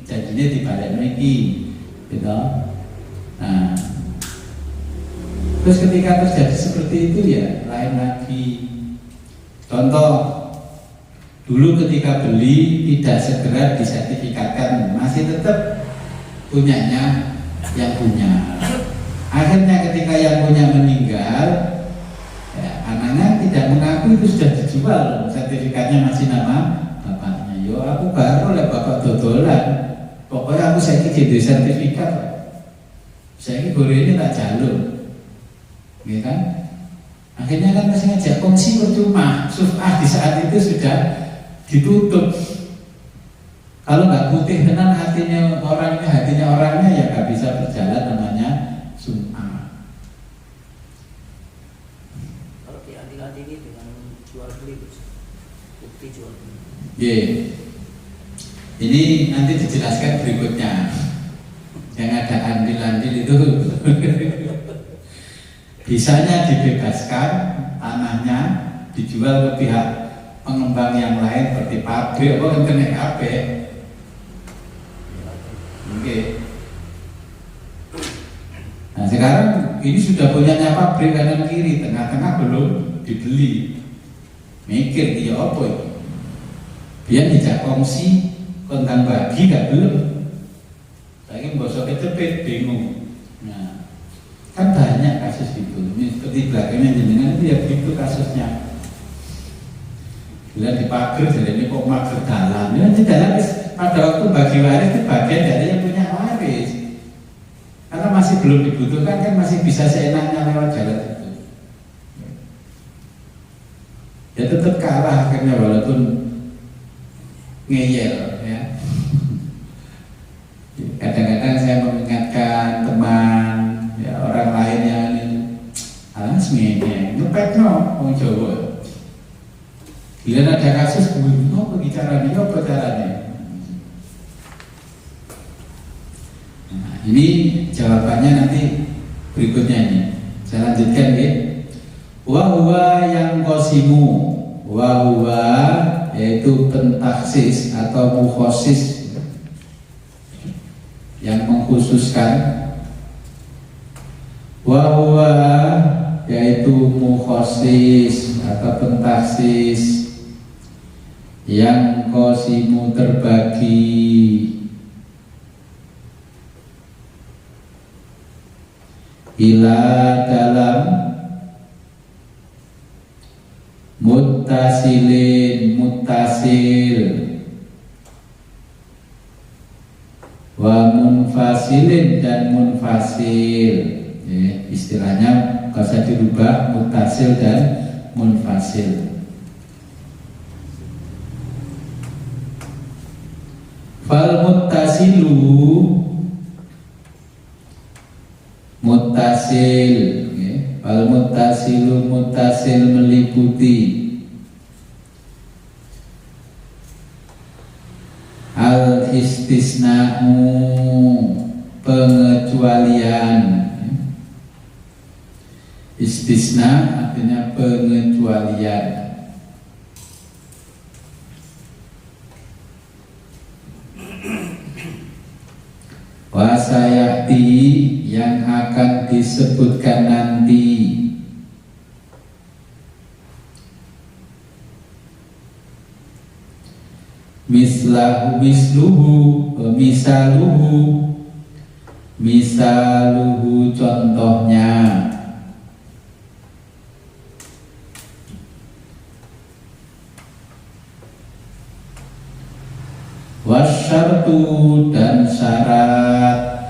janjine dibalekno iki. Gitu. Nah, terus ketika terjadi seperti itu ya lain lagi. Contoh, dulu ketika beli tidak segera disertifikatkan, masih tetap punyanya yang punya. Akhirnya ketika yang punya meninggal, ya, anaknya tidak mengaku itu sudah dijual, sertifikatnya masih nama bapaknya. Yo aku baru oleh bapak dodolan, pokoknya aku saya jadi sertifikat, saya ini boleh ini tak jalur, gitu kan? Akhirnya kan masih ngajak kongsi percuma, suf'ah di saat itu sudah ditutup. Kalau nggak putih tenan hatinya orangnya ya nggak bisa berjalan namanya sum'ah. Kalau diadil ini dengan jual beli, bukti jual beli. Yeah. Ini nanti dijelaskan berikutnya. Yang ada andil-andil itu bisanya dibebaskan, tanahnya dijual ke pihak pengembang yang lain seperti pabrik apa kan kena kabeh. Oke. Nah sekarang ini sudah punyanya pabrik kanan kiri, tengah-tengah belum dibeli. Mikir dia apa itu? Biar dijak kongsi, kontang bagi gak belum. Saya bosok kecepet bingung. Nah, kan banyak kasus itu. Ini seperti belakangnya jenengan itu ya begitu kasusnya. Bila dipager jadi ini kok mager dalam. Ya di dalam pada waktu bagi waris itu bagian dari yang punya waris. Karena masih belum dibutuhkan kan masih bisa seenaknya lewat jalan itu. Ya tetap kalah akhirnya walaupun ngeyel ya. Kadang-kadang saya mengingatkan teman ya orang lain yang ini alas ngene ngepetno wong Jawa. Bila ada kasus kemudian pergi caranya apa caranya? Nah, ini jawabannya nanti berikutnya ini. Saya lanjutkan ya. Wa yang qasimu, wa yaitu pentaksis atau mukhosis yang mengkhususkan. Wa yaitu mukhosis atau pentaksis yang qasimu terbagi. Ila dalam muttasilin muttasil wa munfasilin dan munfasil ya, istilahnya kalau saya dirubah muttasil dan munfasil. Fal muttasilu muttasil ya. Fal muttasilu muttasil meliputi al istisna'u pengecualian. Istisna artinya pengecualian. Wasayati yang akan disebutkan nanti misaluhu contohnya. Wasyartu dan syarat.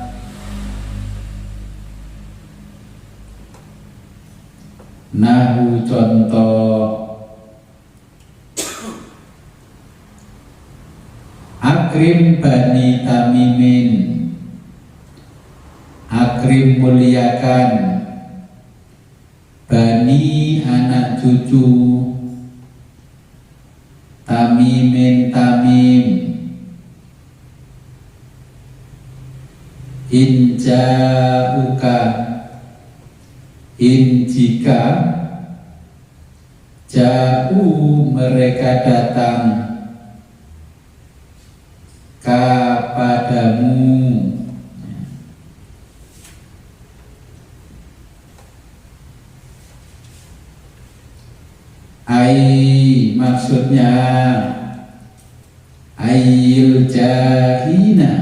Nahu contoh. Akrim bani tamimin, akrim muliakan bani anak cucu tamimin tamim. Injauka, jika jauh mereka datang kepadamu. Ai maksudnya ail jahina,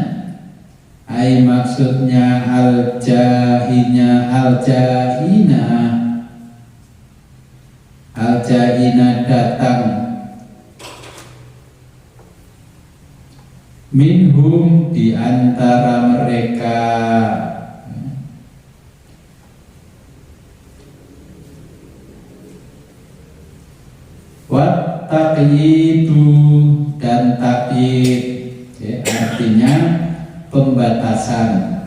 ai maksudnya al jahina, al jahina datang. Minhum di antara mereka. Wat taqyidu dan takyid, ya, artinya pembatasan.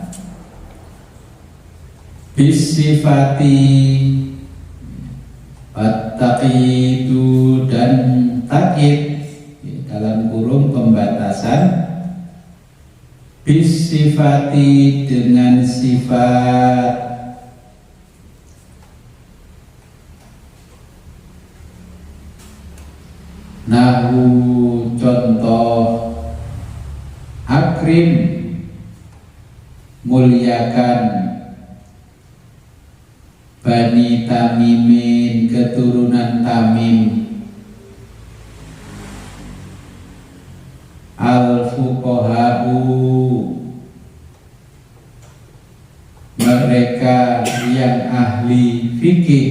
Bisifati, wat taqyidu dan takyid, ya, dalam kurung pembatasan. Bisifati dengan sifat. Nahu contoh. Akrim muliakan bani tamimin keturunan Tamim. Al-fuqaha'u mereka yang ahli fikih.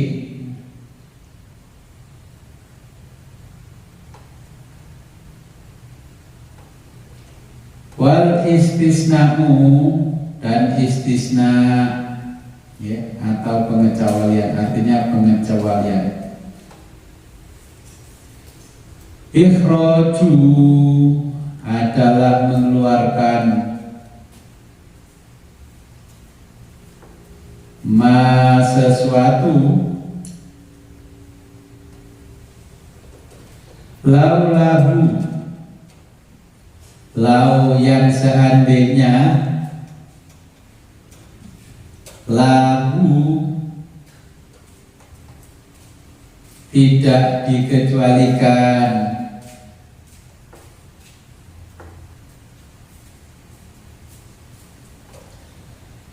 Wal istisna'u dan istisna, ya, atau pengecualian, artinya pengecualian. Ikhraju adalah mengeluarkan ma sesuatu laulahu, lau yang seandainya, lahu tidak dikecualikan,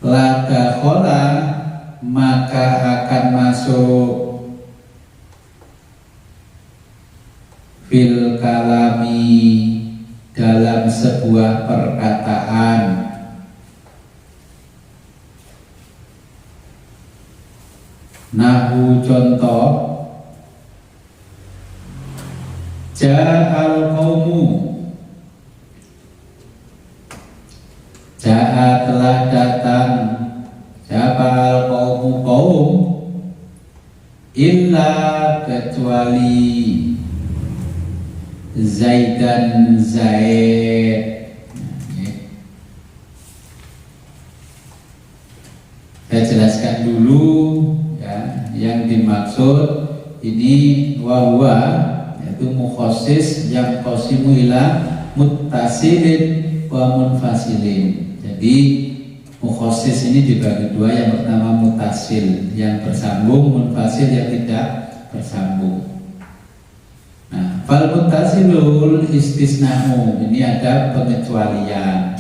la dakhala maka akan masuk fil kalami dalam sebuah perkataan. Nahu contoh. Ja'al qaumu, ja'a telah datang, ja'al qaumu qaum, illa kecuali Zaidan Zaid. Saya jelaskan dulu, ya, yang dimaksud ini wahwa, yaitu mukhassis yang qasimu ila muttasilin wa munfasilin. Jadi mukhassis ini dibagi dua, yang pertama muttasil yang bersambung, munfasil yang tidak bersambung. Nah, fal muttasilul istisna'u, ini ada pengecualian,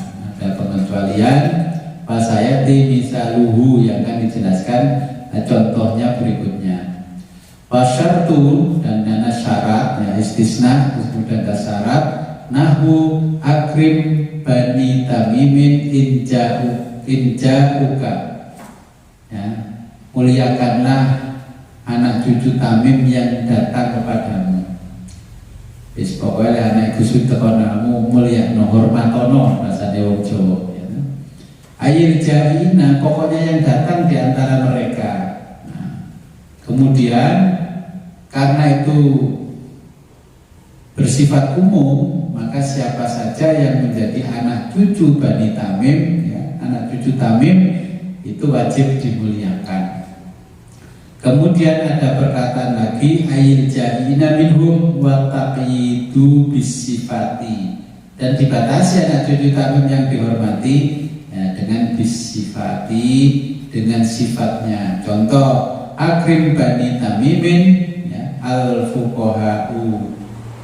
pasayati misaluhu yang akan dijelaskan contohnya berikutnya. Wasyartu dan dana syarat, ya, istisna kemudian ada syarat. Nahu akrim bani tamimin inja'uka, ya, muliakanlah anak cucu Tamim yang datang kepadamu. Wis pokoknya anak Gusti tekonamu mulyakno hormatono bahasane wong Jawa, ya. Ayil jaina, pokoknya yang datang di antara mereka. Nah, kemudian karena itu bersifat umum, maka siapa saja yang menjadi anak cucu Bani Tamim, ya, anak cucu Tamim itu wajib dimuliakan. Kemudian ada perkataan lagi, ayil jahina minhum wa taqidu bisifati, dan dibatasi anak cucu Tamim yang dihormati, ya, dengan bisifati, dengan sifatnya. Contoh, akrim Bani Tamimin, ya, al fuqaha'u,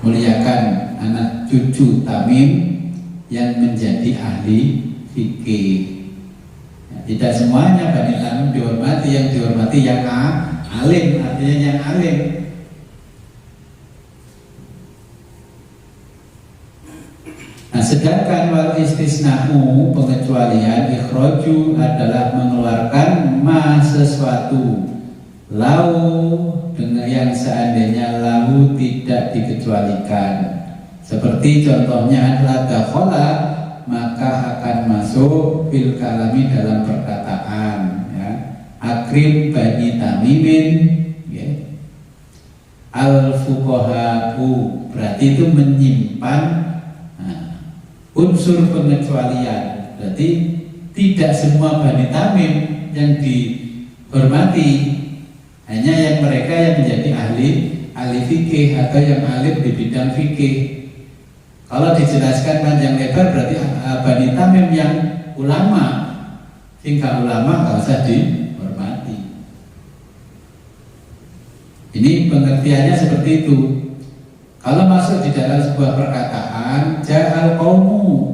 muliakan anak cucu Tamim yang menjadi ahli fikih. Ya, tidak semuanya Bani Tamim dihormati, yang dihormati yang alim, artinya yang alim. Nah, sedangkan wal istisna'u, pengecualian, ikhraju adalah mengeluarkan ma sesuatu lau dengan yang seandainya lahu tidak dikecualikan. Seperti contohnya adalah dakhala, maka akan masuk fil kalami dalam perkataan, ya. Akrim Bani Tamimin, ya. Al fuqaha'u, berarti itu menyimpan unsur pengecualian. Berarti tidak semua Bani Tamim yang dihormati, hanya yang mereka yang menjadi ahli fikih atau yang alim di bidang fikih. Kalau dijelaskan panjang lebar berarti Bani Tamim yang ulama, sehingga ulama nggak usah dihormati. Ini pengertiannya seperti itu. Kalau masuk di dalam sebuah perkataan, ja'al qaumu,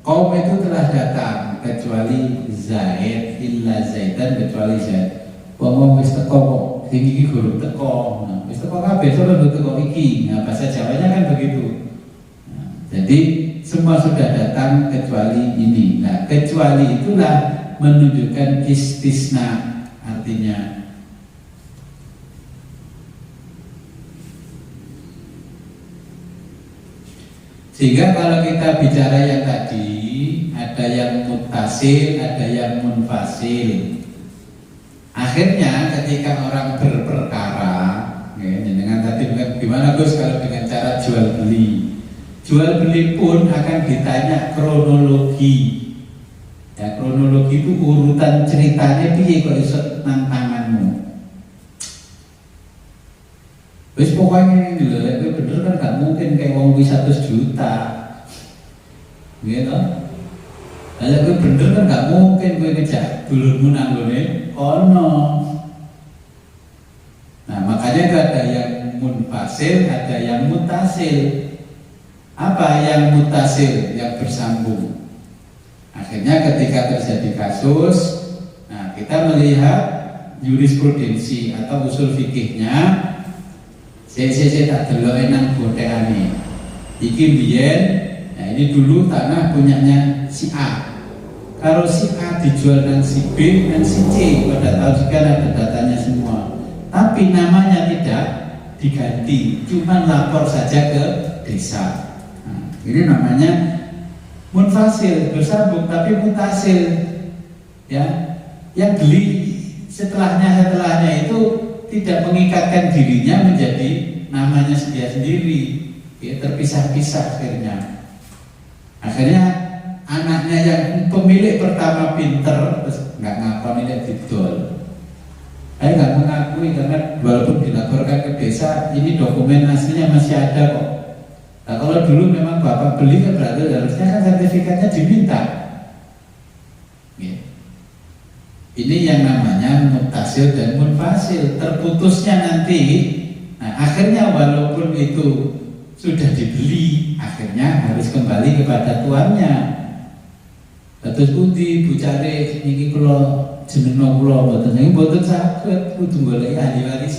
kaum itu telah datang kecuali Zaid, illa Zaidan, kecuali Zaid. Wong wis teko kok, sing iki guru teko. Nah, wis teko kabeh solo teko iki. Nah, bahasa Jawanya kan begitu. Nah, jadi semua sudah datang kecuali ini. Nah, kecuali itulah menunjukkan istisna, artinya sehingga kalau kita bicara yang tadi, ada yang muttasil, ada yang munfasil. Akhirnya ketika orang berperkara, ya, dengan tadi gimana Gus kalau dengan cara jual beli? Jual beli pun akan ditanya kronologi. Ya, kronologi itu urutan ceritanya piye kok iso nang tanganmu. Wis pokoknya ini loh, itu bener kan gak mungkin kayak wong wis 100 juta, gitu. Nah, itu bener kan gak mungkin gue ngejak dulurmu nanggone ono. Nah, makanya itu ada yang munfasil, ada yang mutasil. Apa yang mutasil? Yang bersambung. Akhirnya ketika terjadi kasus, nah kita melihat jurisprudensi atau usul fikihnya. Saya tak delok nang goteane. Iki biyen, nah ini dulu tanah punyanya si A. Kalau si A dijual dan si B dan si C, pada tahun sekian ada datanya semua. Tapi namanya tidak diganti, cuma lapor saja ke desa. Nah, ini namanya munfasil, bersambung tapi mutasil. Ya, yang beli setelahnya itu tidak mengikatkan dirinya menjadi namanya sendiri, ya, terpisah-pisah akhirnya anaknya yang pemilik pertama pinter terus nggak ngapa nilai didol, nggak mengakui karena walaupun dilaporkan ke desa ini dokumen aslinya masih ada kok. Nah, kalau dulu memang bapak beli kan berarti harusnya kan sertifikatnya diminta, ya. Ini yang namanya mutasil dan munfasil, terputusnya nanti. Nah, akhirnya walaupun itu sudah dibeli, akhirnya harus kembali kepada tuannya. Terus pundi bucane niki kula jenengan kula mboten niki mboten saged kudu golek ahli waris.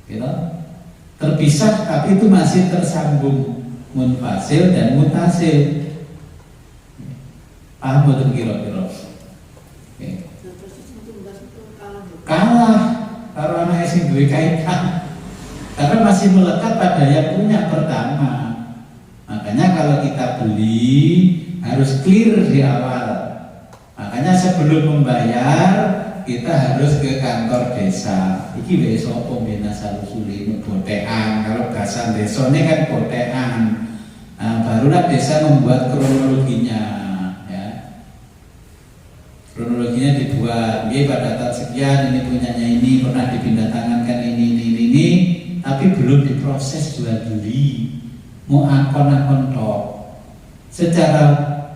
Gitu. Terpisah tapi itu masih tersambung. munfasil dan mutasil. Paham betul kira-kira? Kalah kalau anak sing duwe kaitan, karena masih melekat pada yang punya pertama. Makanya kalau kita beli harus clear di awal. Makanya sebelum membayar kita harus ke kantor desa. Iki wis sapa mbena salusuli botekan. Kalau bahasa desa ini kan botekan. Nah, barulah desa membuat kronologinya, ya. Kronologinya dibuat. Pada data sekian ini punyanya ini pernah dipindah tangankan ini, tapi belum diproses jual beli. Mau akon-akon tok. Secara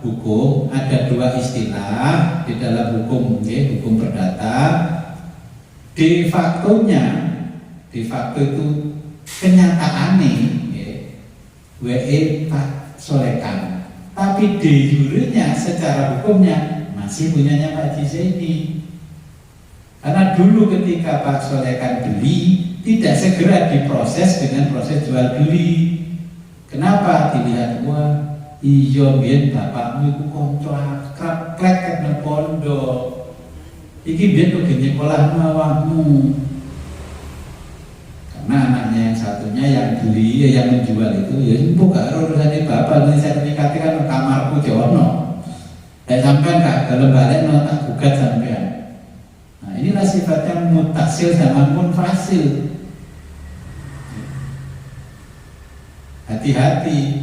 hukum ada dua istilah di dalam hukum, ya, hukum perdata. De facto-nya, de facto itu kenyataannya, ya, WE Pak Solekan. Tapi de jure-nya secara hukumnya masih punyanya Pak Jizaini. Karena dulu ketika Pak Solekan beli tidak segera diproses dengan proses jual beli. Kenapa? Dilihat, wah, iya biyen bapakmu iku kanca akrab klek nang pondok. Iki biyen kok nyekolahmu awakmu. Karena anaknya yang satunya yang beli, yang menjual itu, ya empuk karo urusane bapak, nek sertifikate kan kamarku jono. Sampean gak gelem balekno tak gugat sampean. Nah, inilah sifatnya mutasil sama munfasil. Hati-hati.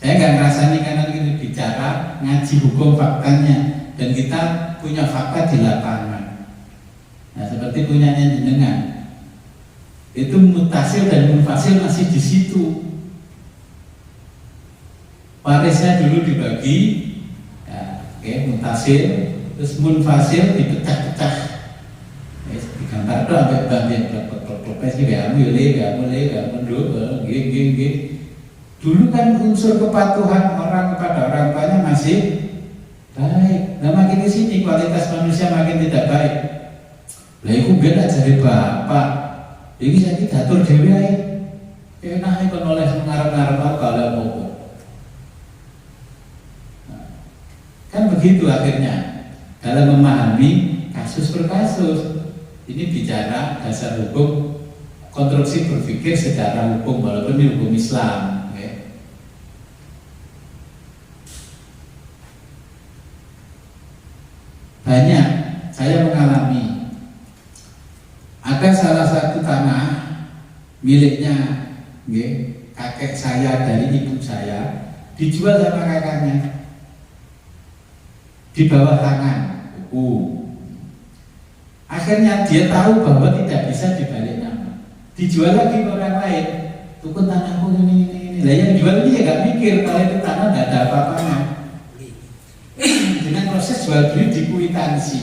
Saya nggak ngerasani karena kita bicara ngaji hukum faktanya dan kita punya fakta di lapangan. Nah, seperti punyanya jenengan. Itu mutasil dan munfasil masih di situ. Warisnya dulu dibagi, ya, mutasil, terus munfasil dipecah-pecah. Digambar tuh sampai bagian klopes sih kamu Dulu kan unsur kepatuhan orang kepada orang tuanya masih baik. Nah, makin di sini kualitas manusia makin tidak baik. Lah iku beda dari bapak. Iki saiki diatur dhewe ae. Enak kon oleh ngarep-ngarep kalau mau. Kan begitu akhirnya dalam memahami kasus per kasus. Ini bicara dasar hukum konstruksi berpikir secara hukum walaupun ini hukum Islam, okay. Banyak saya mengalami ada salah satu tanah miliknya, okay, kakek saya dari ibu saya dijual sama kakaknya di bawah tangan buku. Akhirnya dia tahu bahwa tidak bisa dibalik nama, dijual lagi ke orang lain. Tukun tanahku ini. Lah yang jual ini ya nggak mikir kalau itu tanah nggak ada apa-apanya. Dengan proses jual beli dikuitansi.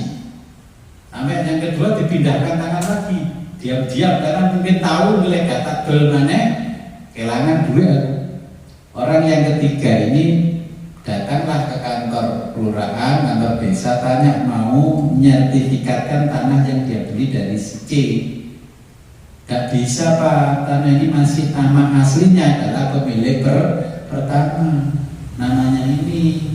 Sampai yang kedua dipindahkan tangan lagi, diam-diam karena mungkin tahu nilai data dolmane kelangan duit. Orang yang ketiga ini datanglah ke kantor kelurahan, kantor desa, tanya mau menyertifikatkan tanah yang dia beli dari si C. Gak bisa Pak, tanah ini masih nama aslinya adalah pemilik pertama. Namanya ini.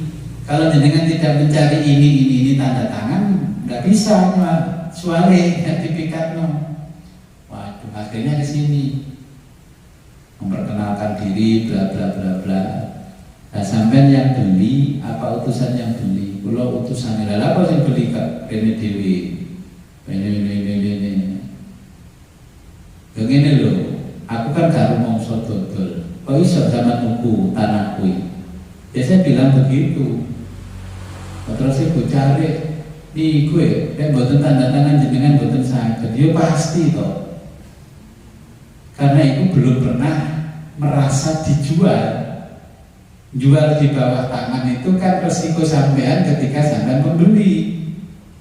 Kalau jenengan tidak mencari ini tanda tangan, nggak bisa Pak. Soalnya sertifikat no. Waduh, akhirnya ke sini memperkenalkan diri, bla bla bla bla. Nah, sampai yang beli apa utusan yang beli? Kalau utusan adalah apa yang beli kak? Ini dewi, ini. Begini loh, aku kan gak mau sododol. Kok iso sama nuku tanahku? Biasanya bilang begitu. Terus ibu cari nih gue, buatan tanda tangan jenengan buatan sakit. Dia pasti toh, karena itu belum pernah merasa dijual. Jual di bawah tangan itu kan resiko sampean ketika sampean membeli.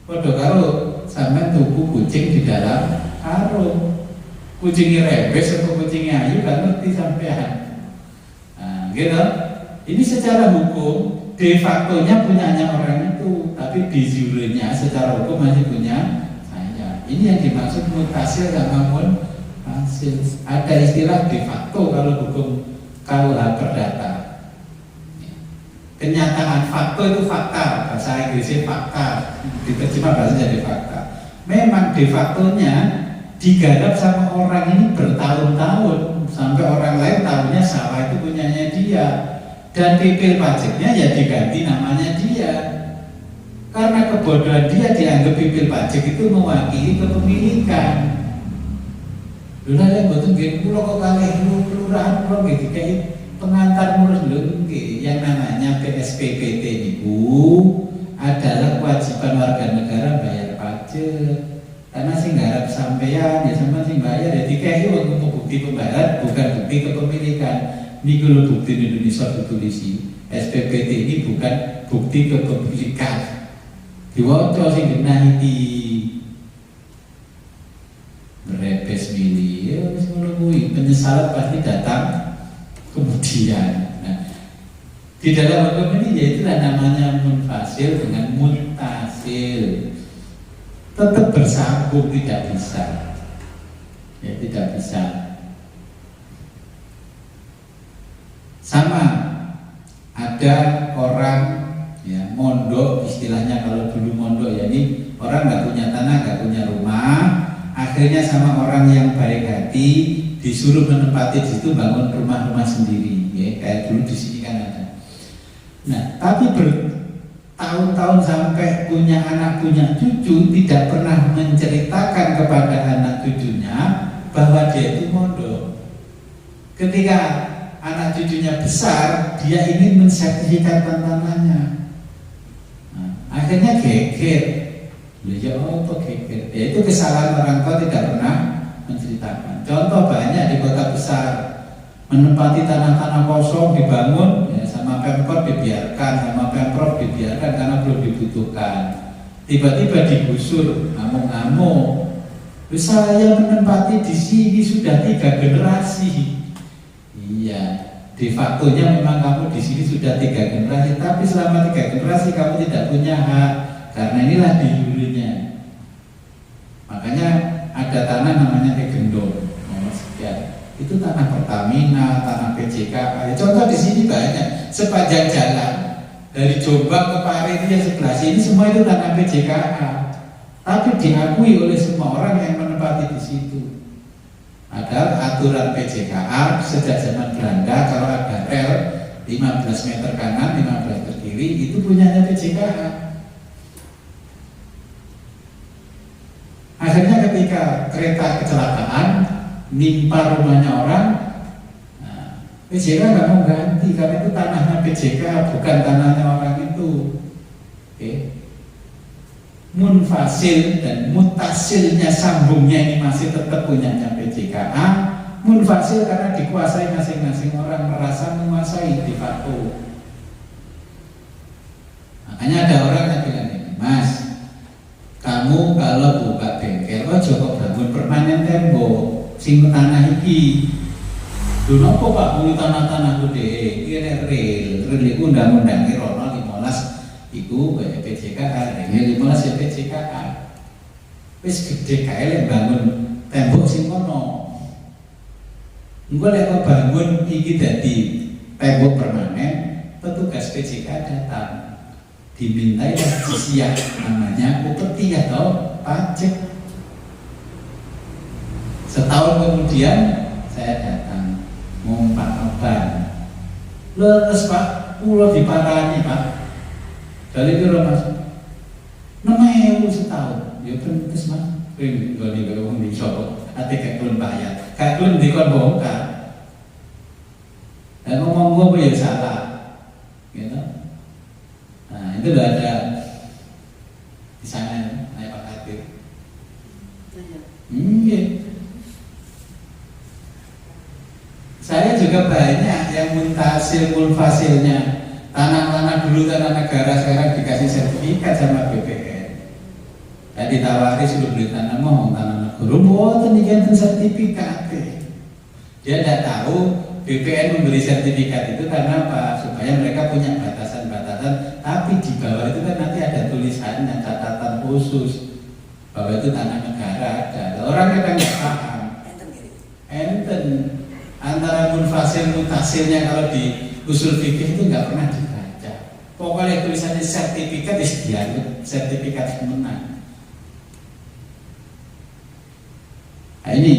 Padha karo sampean tuku kucing di dalam karung. Kucingnya rebes atau kucingnya ayu kan ngerti sampean. Nah, gitu. Ini secara hukum de facto-nya punyanya orang itu, tapi di jure-nya secara hukum masih punya saya. Ini yang dimaksud mutasil sama munfasil. Ada istilah de facto kalau hukum KUH Perdata. Kenyataan fakta itu fakta, bahasa Inggrisnya fakta, diterjemah bahasa jadi fakta. Memang de factonya digarap sama orang ini bertahun-tahun, sampai orang lain tahunya sawah itu punyanya dia, dan pipil pajaknya ya diganti namanya dia. Karena kebodohan dia dianggap pipil pajak itu mewakili kepemilikan. Lha lek mboten nggih kula kok kalih kelurahan kula nggih dikai pengantar ngurus lho nggih yang namanya PSPPT niku adalah kewajiban warga negara bayar pajak. Karena sing garap sampeyan ya sama sing bayar ya dikai untuk bukti pembayaran bukan bukti kepemilikan. Niku lho bukti di Indonesia ditulisi. SPPT ini bukan bukti kepemilikan. Diwaca sing genah iki berepes mili ya wis ngono kuwi, penyesalan pasti datang kemudian. Nah, di dalam hukum ini yaitulah namanya munfasil dengan mutasil, tetap bersambung, tidak bisa ya, tidak bisa. Sama ada orang ya mondok, istilahnya kalau dulu mondok ya, ini orang nggak punya tanah, nggak punya rumah, akhirnya sama orang yang baik hati disuruh menempati di situ bangun rumah-rumah sendiri ya, kayak dulu di sini kan ada. Nah tapi bertahun-tahun sampai punya anak punya cucu tidak pernah menceritakan kepada anak cucunya bahwa dia itu mondok. Ketika anak cucunya besar, dia ingin mensertifikatkan tanahnya. Akhirnya geger, ya apa geger? Ya itu kesalahan orang tua tidak pernah menceritakan. Contoh banyak di kota besar, menempati tanah-tanah kosong dibangun, ya sama Pemkot dibiarkan, sama Pemprov dibiarkan karena belum dibutuhkan. Tiba-tiba digusur, ngamuk-ngamuk. Saya menempati di sini sudah 3 generasi. Iya. De factonya memang kamu di sini sudah 3 generasi, tapi selama 3 generasi kamu tidak punya hak, karena inilah di hulunya. Makanya ada tanah namanya Egendon, nomor sekian. Itu tanah Pertamina, tanah PJKA. Contoh di sini banyak, sepanjang jalan dari Jombang ke Pare itu yang sebelah sini semua itu tanah PJKA, tapi diakui oleh semua orang yang menempati di situ. Ada aturan PJKA sejak zaman Belanda, kalau ada rel 15 meter kanan, 15 meter kiri itu punyanya PJKA. Akhirnya ketika kereta kecelakaan nimpa rumahnya orang, nah, PJKA nggak mau ganti karena itu tanahnya PJKA, bukan tanahnya orang itu. Oke. Munfasil dan mutasilnya sambungnya ini masih tetap punyanya PJKA. Munfasil karena dikuasai masing-masing orang, merasa menguasai de facto. Makanya ada orang yang bilang ini, Mas, kamu kalau buka bengkel, ojo kok bangun permanen tembok, sing tanah iki. Lho napa Pak mulu tanah-tanah gede, iki rel iku undang-undang rono 15 iku PJKA, ya 15 ya PJKA. Wis gede kae lek bangun tembok sing kono. Engko lek kok bangun iki dadi tembok permanen, petugas PJKA datang. Dimintai jizya, namanya upeti atau pajak. Setahun kemudian saya datang ngumpat obat. Leres Pak, pulau diparani Pak. Dari itu Mas, 6.000 setahun. Ya pentes Mas, ring goni wong di sapa, ate gak kelon bayar. Gak kelon dikon bongkar. Dan ngomong gue ya salah. Gitu. Nah, itu udah ada di sana naik Pak Kadir. Iya. Saya juga banyak yang muntasil munfasilnya. Tanah-tanah dulu tanah negara sekarang dikasih sertifikat sama BPN. Ya ditawari suruh beli tanah mau tanah negara. Buat ini sertifikat. Dia tidak tahu BPN memberi sertifikat itu karena apa? Supaya mereka punya batasan-batasan. Tapi di bawah itu kan nanti ada tulisannya, catatan khusus bahwa itu tanah negara ada. Orang kadang nggak paham. Enten antara munfasil mutasilnya kalau di usul fikih itu nggak pernah dibaca. Pokoknya tulisannya sertifikat dianut, sertifikat menang. Nah, ini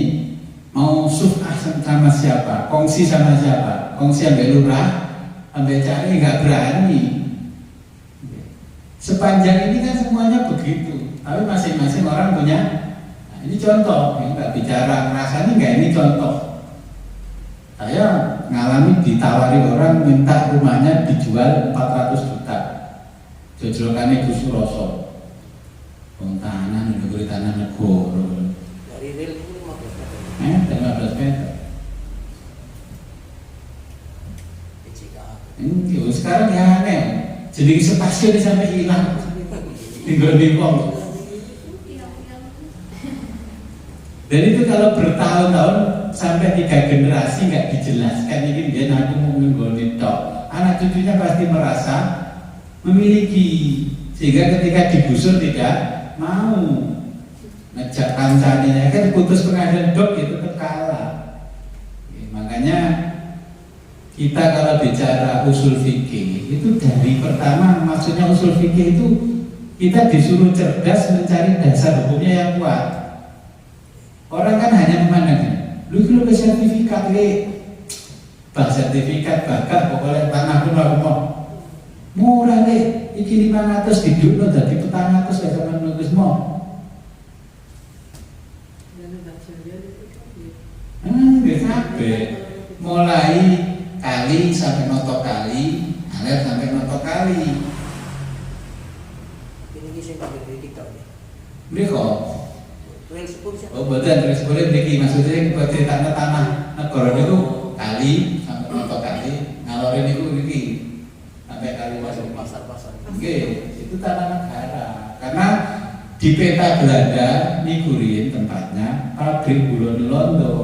mau suf'ah sama siapa, kongsi sama siapa, kongsi sampai lurah, sampai cari nggak berani. Sepanjang ini kan semuanya begitu, tapi masing-masing orang punya. Nah, ini contoh, ini nggak bicara rasanya nggak, ini contoh. Saya ngalami ditawari orang minta rumahnya dijual 400 juta. Jojlokannya Gus Suroso. Tanah negeri tanah negoro. Dari real itu 15 meter. 15 meter. Sekarang ya aneh. Jadi stasiun sampai hilang. Tinggal di pom. Dan itu kalau bertahun-tahun sampai 3 generasi nggak dijelaskan, ini dia aku mau menggoni tok. Anak cucunya pasti merasa memiliki, sehingga ketika digusur tidak mau ngejak kancanya, kan putus pengadilan dok itu tetap kalah. Makanya kita kalau bicara usul fikih itu dari pertama, maksudnya usul fikih itu kita disuruh cerdas mencari dasar hukumnya yang kuat. Orang kan hanya memandang, lu ke sertifikat bah sertifikat bakar pokoknya tanah pun aku mau murah iki 500 didukno dadi 400 ya sama nulis mau. Mulai kali sampai noto kali, alir sampai noto kali. Ini kisah yang kritik tau ya. Mereka Oh betul, terus boleh bagi maksudnya cerita tanah negara itu kali sampai noto kali, ngalorin itu ini sampai kali masuk pasar-pasar. Oke, itu tanah negara. Karena di peta Belanda Migurin tempatnya pabrik gula Londo.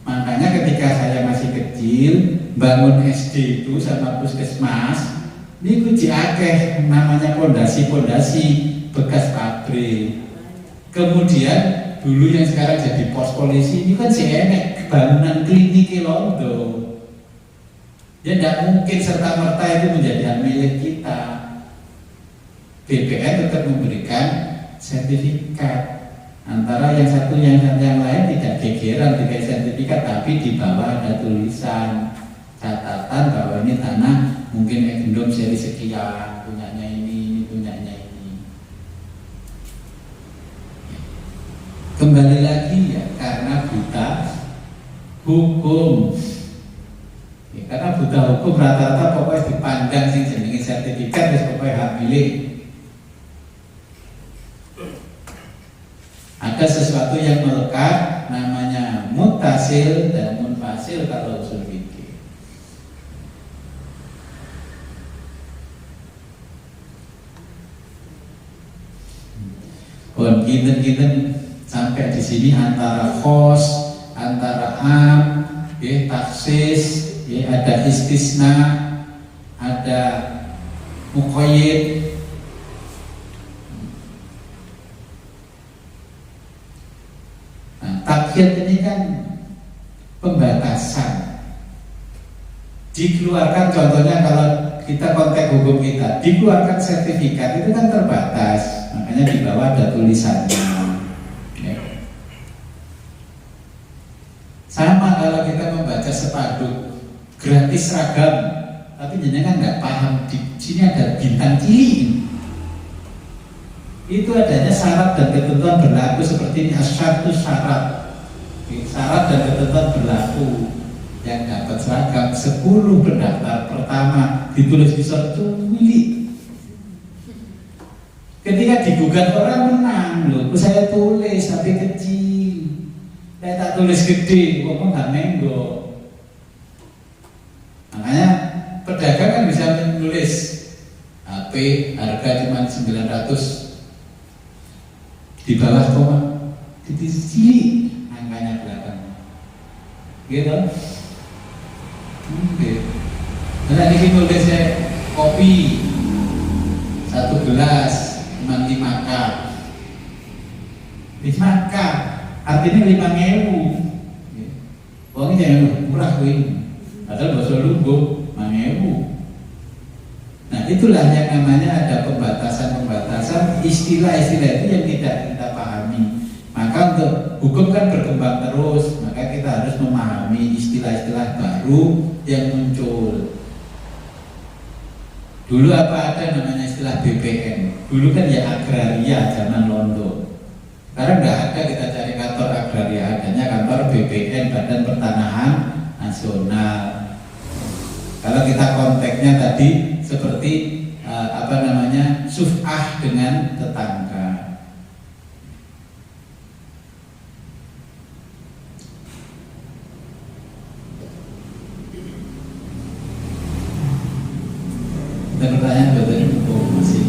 Makanya ketika saya masih kecil bangun SD itu sama puskesmas, ini akeh namanya pondasi-pondasi bekas pabrik. Kemudian dulu yang sekarang jadi pos polisi ini kan si enek bangunan klinik Londo. Ya tidak mungkin serta merta itu menjadi hak milik kita. BPN tetap memberikan sertifikat. Antara yang satu yang lain tidak gegeran dikasih sertifikat, tapi di bawah ada tulisan catatan bahwa ini tanah mungkin Ekendom seri sekian, punyanya ini punyanya ini. Kembali lagi ya, karena buta hukum. Ya, karena buta hukum rata-rata pokoknya dipandang sing jenenge sertifikat wis pokoknya hak milik. Ada sesuatu yang melekat namanya mutasil dan munfasil kalau usul fikih. Kon kinten-kinten sampai di sini antara khos, antara am, taksis, ada istisna, ada muqayyid. Nah, takyid ini kan pembatasan. Dikeluarkan contohnya kalau kita konteks hukum kita, dikeluarkan sertifikat itu kan terbatas, makanya di bawah ada tulisannya. Sama kalau kita membaca sepanduk gratis seragam, tapi jenengan nggak paham di sini ada bintang kiri. Itu adanya syarat dan ketentuan berlaku seperti ini, asyartu syarat. Syarat dan ketentuan berlaku. Yang dapat seragam 10 pendaftar pertama ditulis di suatu milik. Ketika digugat orang menang loh, saya tulis tapi kecil. Saya tak tulis gede, ngomong gak menggo. Makanya pedagang kan bisa menulis HP harga cuma 900 di bawah koma titik cilik angkanya belakang. Gitu. Oke. Nah ini nulisnya kopi 1 gelas cuma 5 cup. 5 cup artinya 5.000. Wong yang murah kuwi. Padahal basa lungguh 5.000. Nah, itulah yang namanya ada pembatasan-pembatasan istilah-istilah itu yang tidak kita pahami. Maka untuk hukum kan berkembang terus, maka kita harus memahami istilah-istilah baru yang muncul. Dulu apa ada namanya istilah BPN? Dulu kan ya agraria zaman Londo. Sekarang nggak ada, kita cari kantor agraria, adanya kantor BPN, Badan Pertanahan Nasional. Kalau kita konteksnya tadi seperti suf'ah dengan tetangga. Ada pertanyaan buat masih?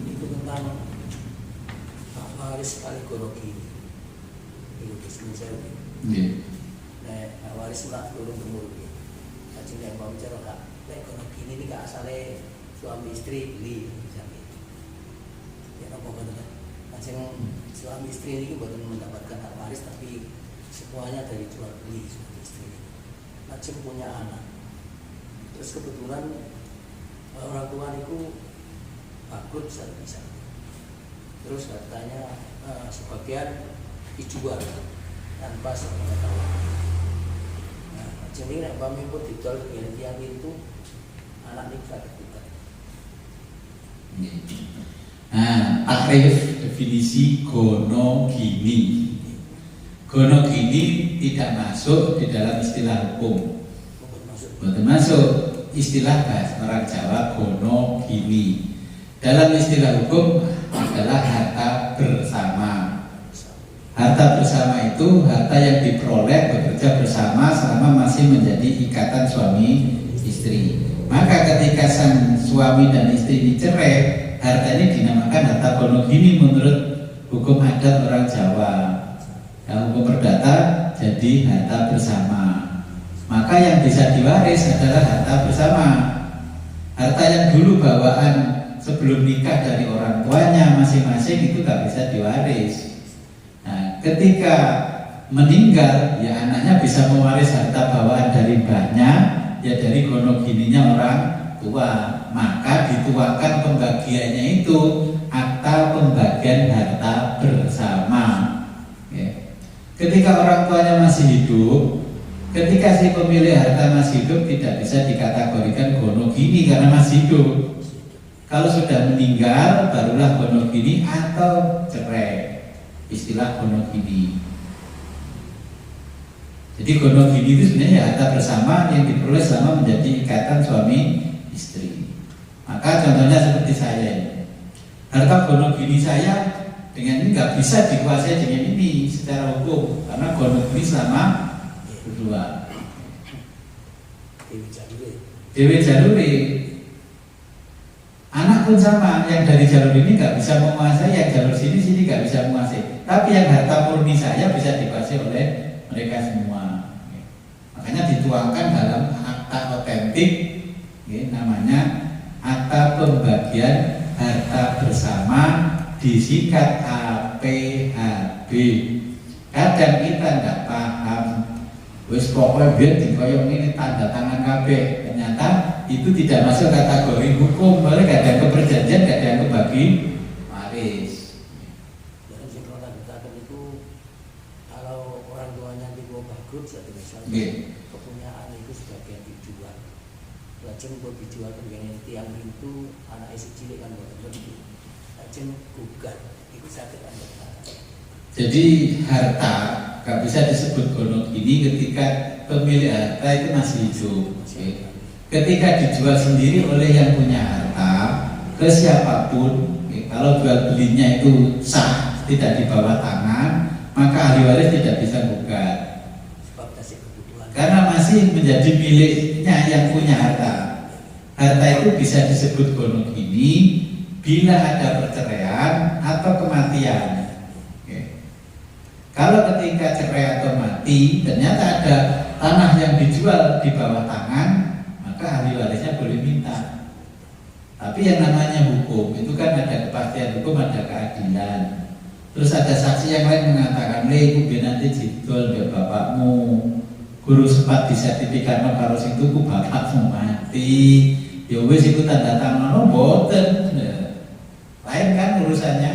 Itu tentang Pak Waris Kaligorogi. Itu bisnis saya. Nah, Pak Waris lah turun temurun. Kacung yang mau bicara kak, Kaligorogi ini kak asalnya suami istri beli misalnya. Ya apa kan? Kacung suami istri ini bukan mendapatkan hak waris tapi semuanya dari jual beli suami istri. Kacung punya anak. Terus kebetulan orang tua itu bangkrut bisa. Terus katanya sebagian dijual tanpa sepengetahuan. Nah, jadi nek bami pun dijual ke tiang itu anak ini bisa terbuka. Nah, takrif definisi gonogini. Gonogini tidak masuk di dalam istilah hukum. Betul masuk istilah bahasa orang Jawa gonogini. Dalam istilah hukum adalah harta bersama. Harta bersama itu harta yang diperoleh bekerja bersama selama masih menjadi ikatan suami istri. Maka ketika sang suami dan istri ini cerai, harta ini dinamakan harta gonogini menurut hukum adat orang Jawa. Nah, hukum perdata jadi harta bersama. Maka yang bisa diwaris adalah harta bersama. Harta yang dulu bawaan sebelum nikah dari orang tuanya masing-masing itu tak bisa diwaris. Nah, ketika meninggal, ya anaknya bisa mewaris harta bawaan dari mbahnya, ya dari gonogininya orang tua. Maka dituakan pembagiannya itu akta pembagian harta bersama. Ya. Ketika orang tuanya masih hidup, ketika si pemilik harta masih hidup tidak bisa dikategorikan gonogini karena masih hidup. Kalau sudah meninggal barulah gonogini atau cerai. Istilah gonogini. Jadi gonogini itu sebenarnya harta bersama yang diperoleh selama menjadi ikatan suami istri. Maka contohnya seperti saya ini. Harta gonogini saya dengan ini nggak bisa dikuasai dengan ini secara hukum karena gonogini selama berdua. Dewi Jaluri. Anak pun sama, yang dari jalur ini nggak bisa menguasai, yang jalur sini nggak bisa menguasai. Tapi yang harta murni saya bisa dikuasai oleh mereka semua. Makanya dituangkan dalam akta otentik, namanya akta pembagian harta bersama disingkat APHB. Kadang kita nggak paham. Wes pokoknya biar dikoyong ini tanda tangan KB. Ternyata itu tidak masuk kategori hukum. Boleh gak ada keperjanjian, gak ada yang kebagi waris. Dalam sinkron tanda itu kalau orang tuanya di bawah bangkrut, satu misalnya kepunyaan itu sebagian dijual. Lajeng buat dijual dengan tiang itu anak isi cilik kan buat begitu. Lajeng gugat itu sakit anda. Jadi harta gak bisa disebut gonogini ketika pemilik harta itu masih hidup. Ketika dijual sendiri oleh yang punya harta ke siapapun, kalau jual belinya itu sah, tidak di bawah tangan, maka ahli waris tidak bisa gugat karena masih menjadi miliknya yang punya harta. Harta itu bisa disebut gonogini bila ada perceraian atau kematian. Kalau ketika cerai atau mati ternyata ada tanah yang dijual di bawah tangan, maka ahli warisnya boleh minta. Tapi yang namanya hukum itu kan ada kepastian hukum, ada keadilan. Terus ada saksi yang lain mengatakan, iku ben nanti jidol mbek bapakmu. Guru sempat disertifikatno karo sing tuku bapakmu mati. Ya wis iku tanda tangan mboten. Lain kan urusannya.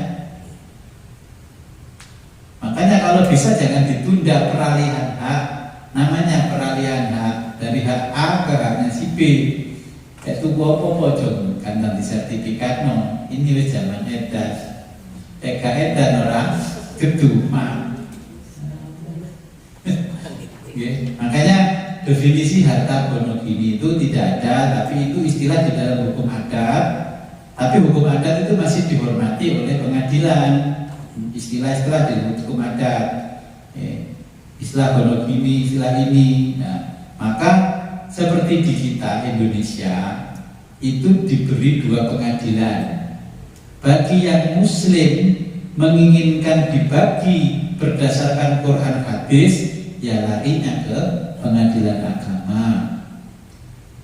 Makanya kalau bisa jangan ditunda peralihan hak. Namanya peralihan hak dari hak A ke haknya si B. Kayak tuku apa-apa jong kan nanti sertifikat no. Ini wis zaman edan. Edan orang geduma. Makanya definisi harta gono gini itu tidak ada, tapi itu istilah di dalam hukum adat. Tapi hukum adat itu masih dihormati oleh pengadilan. Istilah-istilah di hukum adat, istilah gono gini, istilah ini. Nah, maka seperti di kita Indonesia itu diberi dua pengadilan. Bagi yang muslim menginginkan dibagi berdasarkan Quran hadis, ya larinya ke pengadilan agama.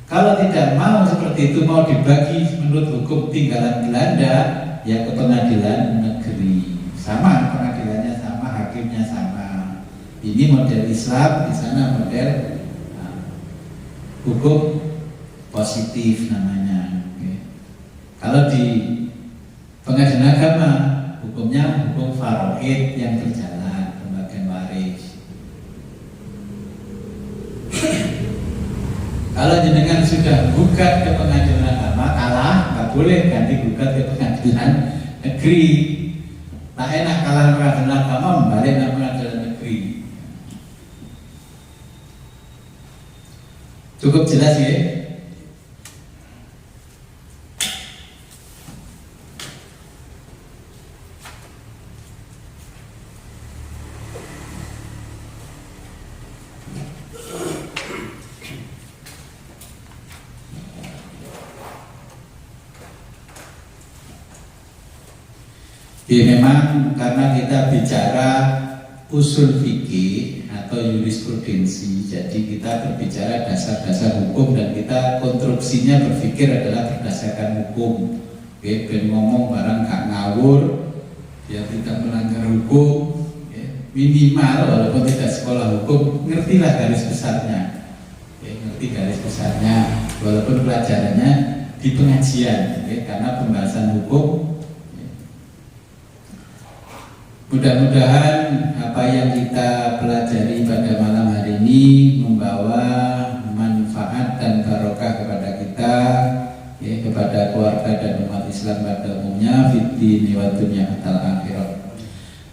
Kalau tidak mau seperti itu, mau dibagi menurut hukum tinggalan Belanda, ya ke pengadilan negeri. Sama pengadilannya sama, hakimnya sama. Ini model Islam, di sana model hukum positif namanya. Kalau di pengadilan agama, hukumnya hukum faraid yang berjalan, pembagian waris. Kalau jenengan sudah gugat ke pengadilan agama, kalah, nggak boleh ganti gugat ke pengadilan negeri. Tak enak kalah pengadilan agama, balik ke pengadilan negeri. Cukup jelas ya? Ya memang karena kita bicara usul fikih atau jurisprudensi, jadi kita berbicara dasar-dasar hukum dan kita konstruksinya berpikir adalah berdasarkan hukum. Oke, ben ngomong barang gak ngawur, ya tidak melanggar hukum, ya, minimal walaupun tidak sekolah hukum, ngertilah garis besarnya, ya, ngerti garis besarnya, walaupun pelajarannya di pengajian, ya, karena pembahasan hukum. Mudah-mudahan apa yang kita pelajari pada malam hari ini membawa manfaat dan barokah kepada kita, ya, kepada keluarga dan umat Islam pada umumnya, fid dini wa dunya hatta akhirat.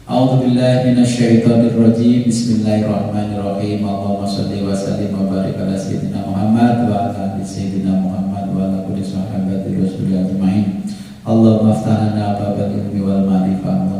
A'udzubillahi minasyaitonirrajim. Bismillahirrahmanirrahim. Allahumma shalli wa sallim wa barik ala sayyidina Muhammad wa ala ali sayyidina Muhammad wa ala kulli sahabati rasulillah ajmain. Allahumma aftah lana babal ilmi wal ma'rifah.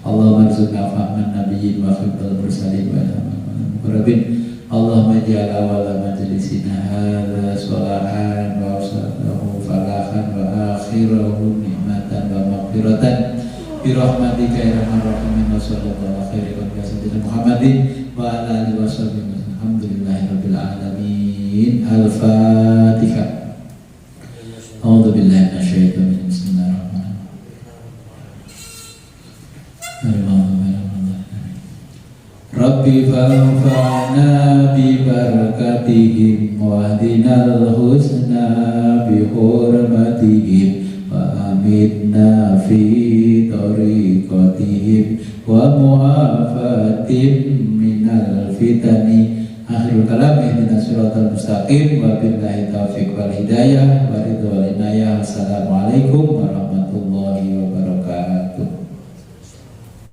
Allahumma arzuqna fahman nabiyyin wa khibbal mursalin wa ilhamal muqarrabin. Allahumma ij'al awwala majlisina hadza sholahan wa awsatahu falahan wa akhirahu ni'matan wa maghfiratan bi rahmatika ya arhamar rahimin. Wa sallallahu alaihi wa sallam Muhammadin wa ala alihi wa sahbihi. Alhamdulillahirabbil alamin. Al-Fatihah. A'udzu billahi minasyaitonir rajim. Rabbi fanfa'na bi barakatihim wa dinal husna bi hurmatihim wa amitna fi tariqatihim wa mu'afatim minal fitani. Akhirul kalam ihdinas siratal mustaqim wa billahi taufiq wal hidayah wa ridha wal inayah. Assalamualaikum warahmatullahi wabarakatuh.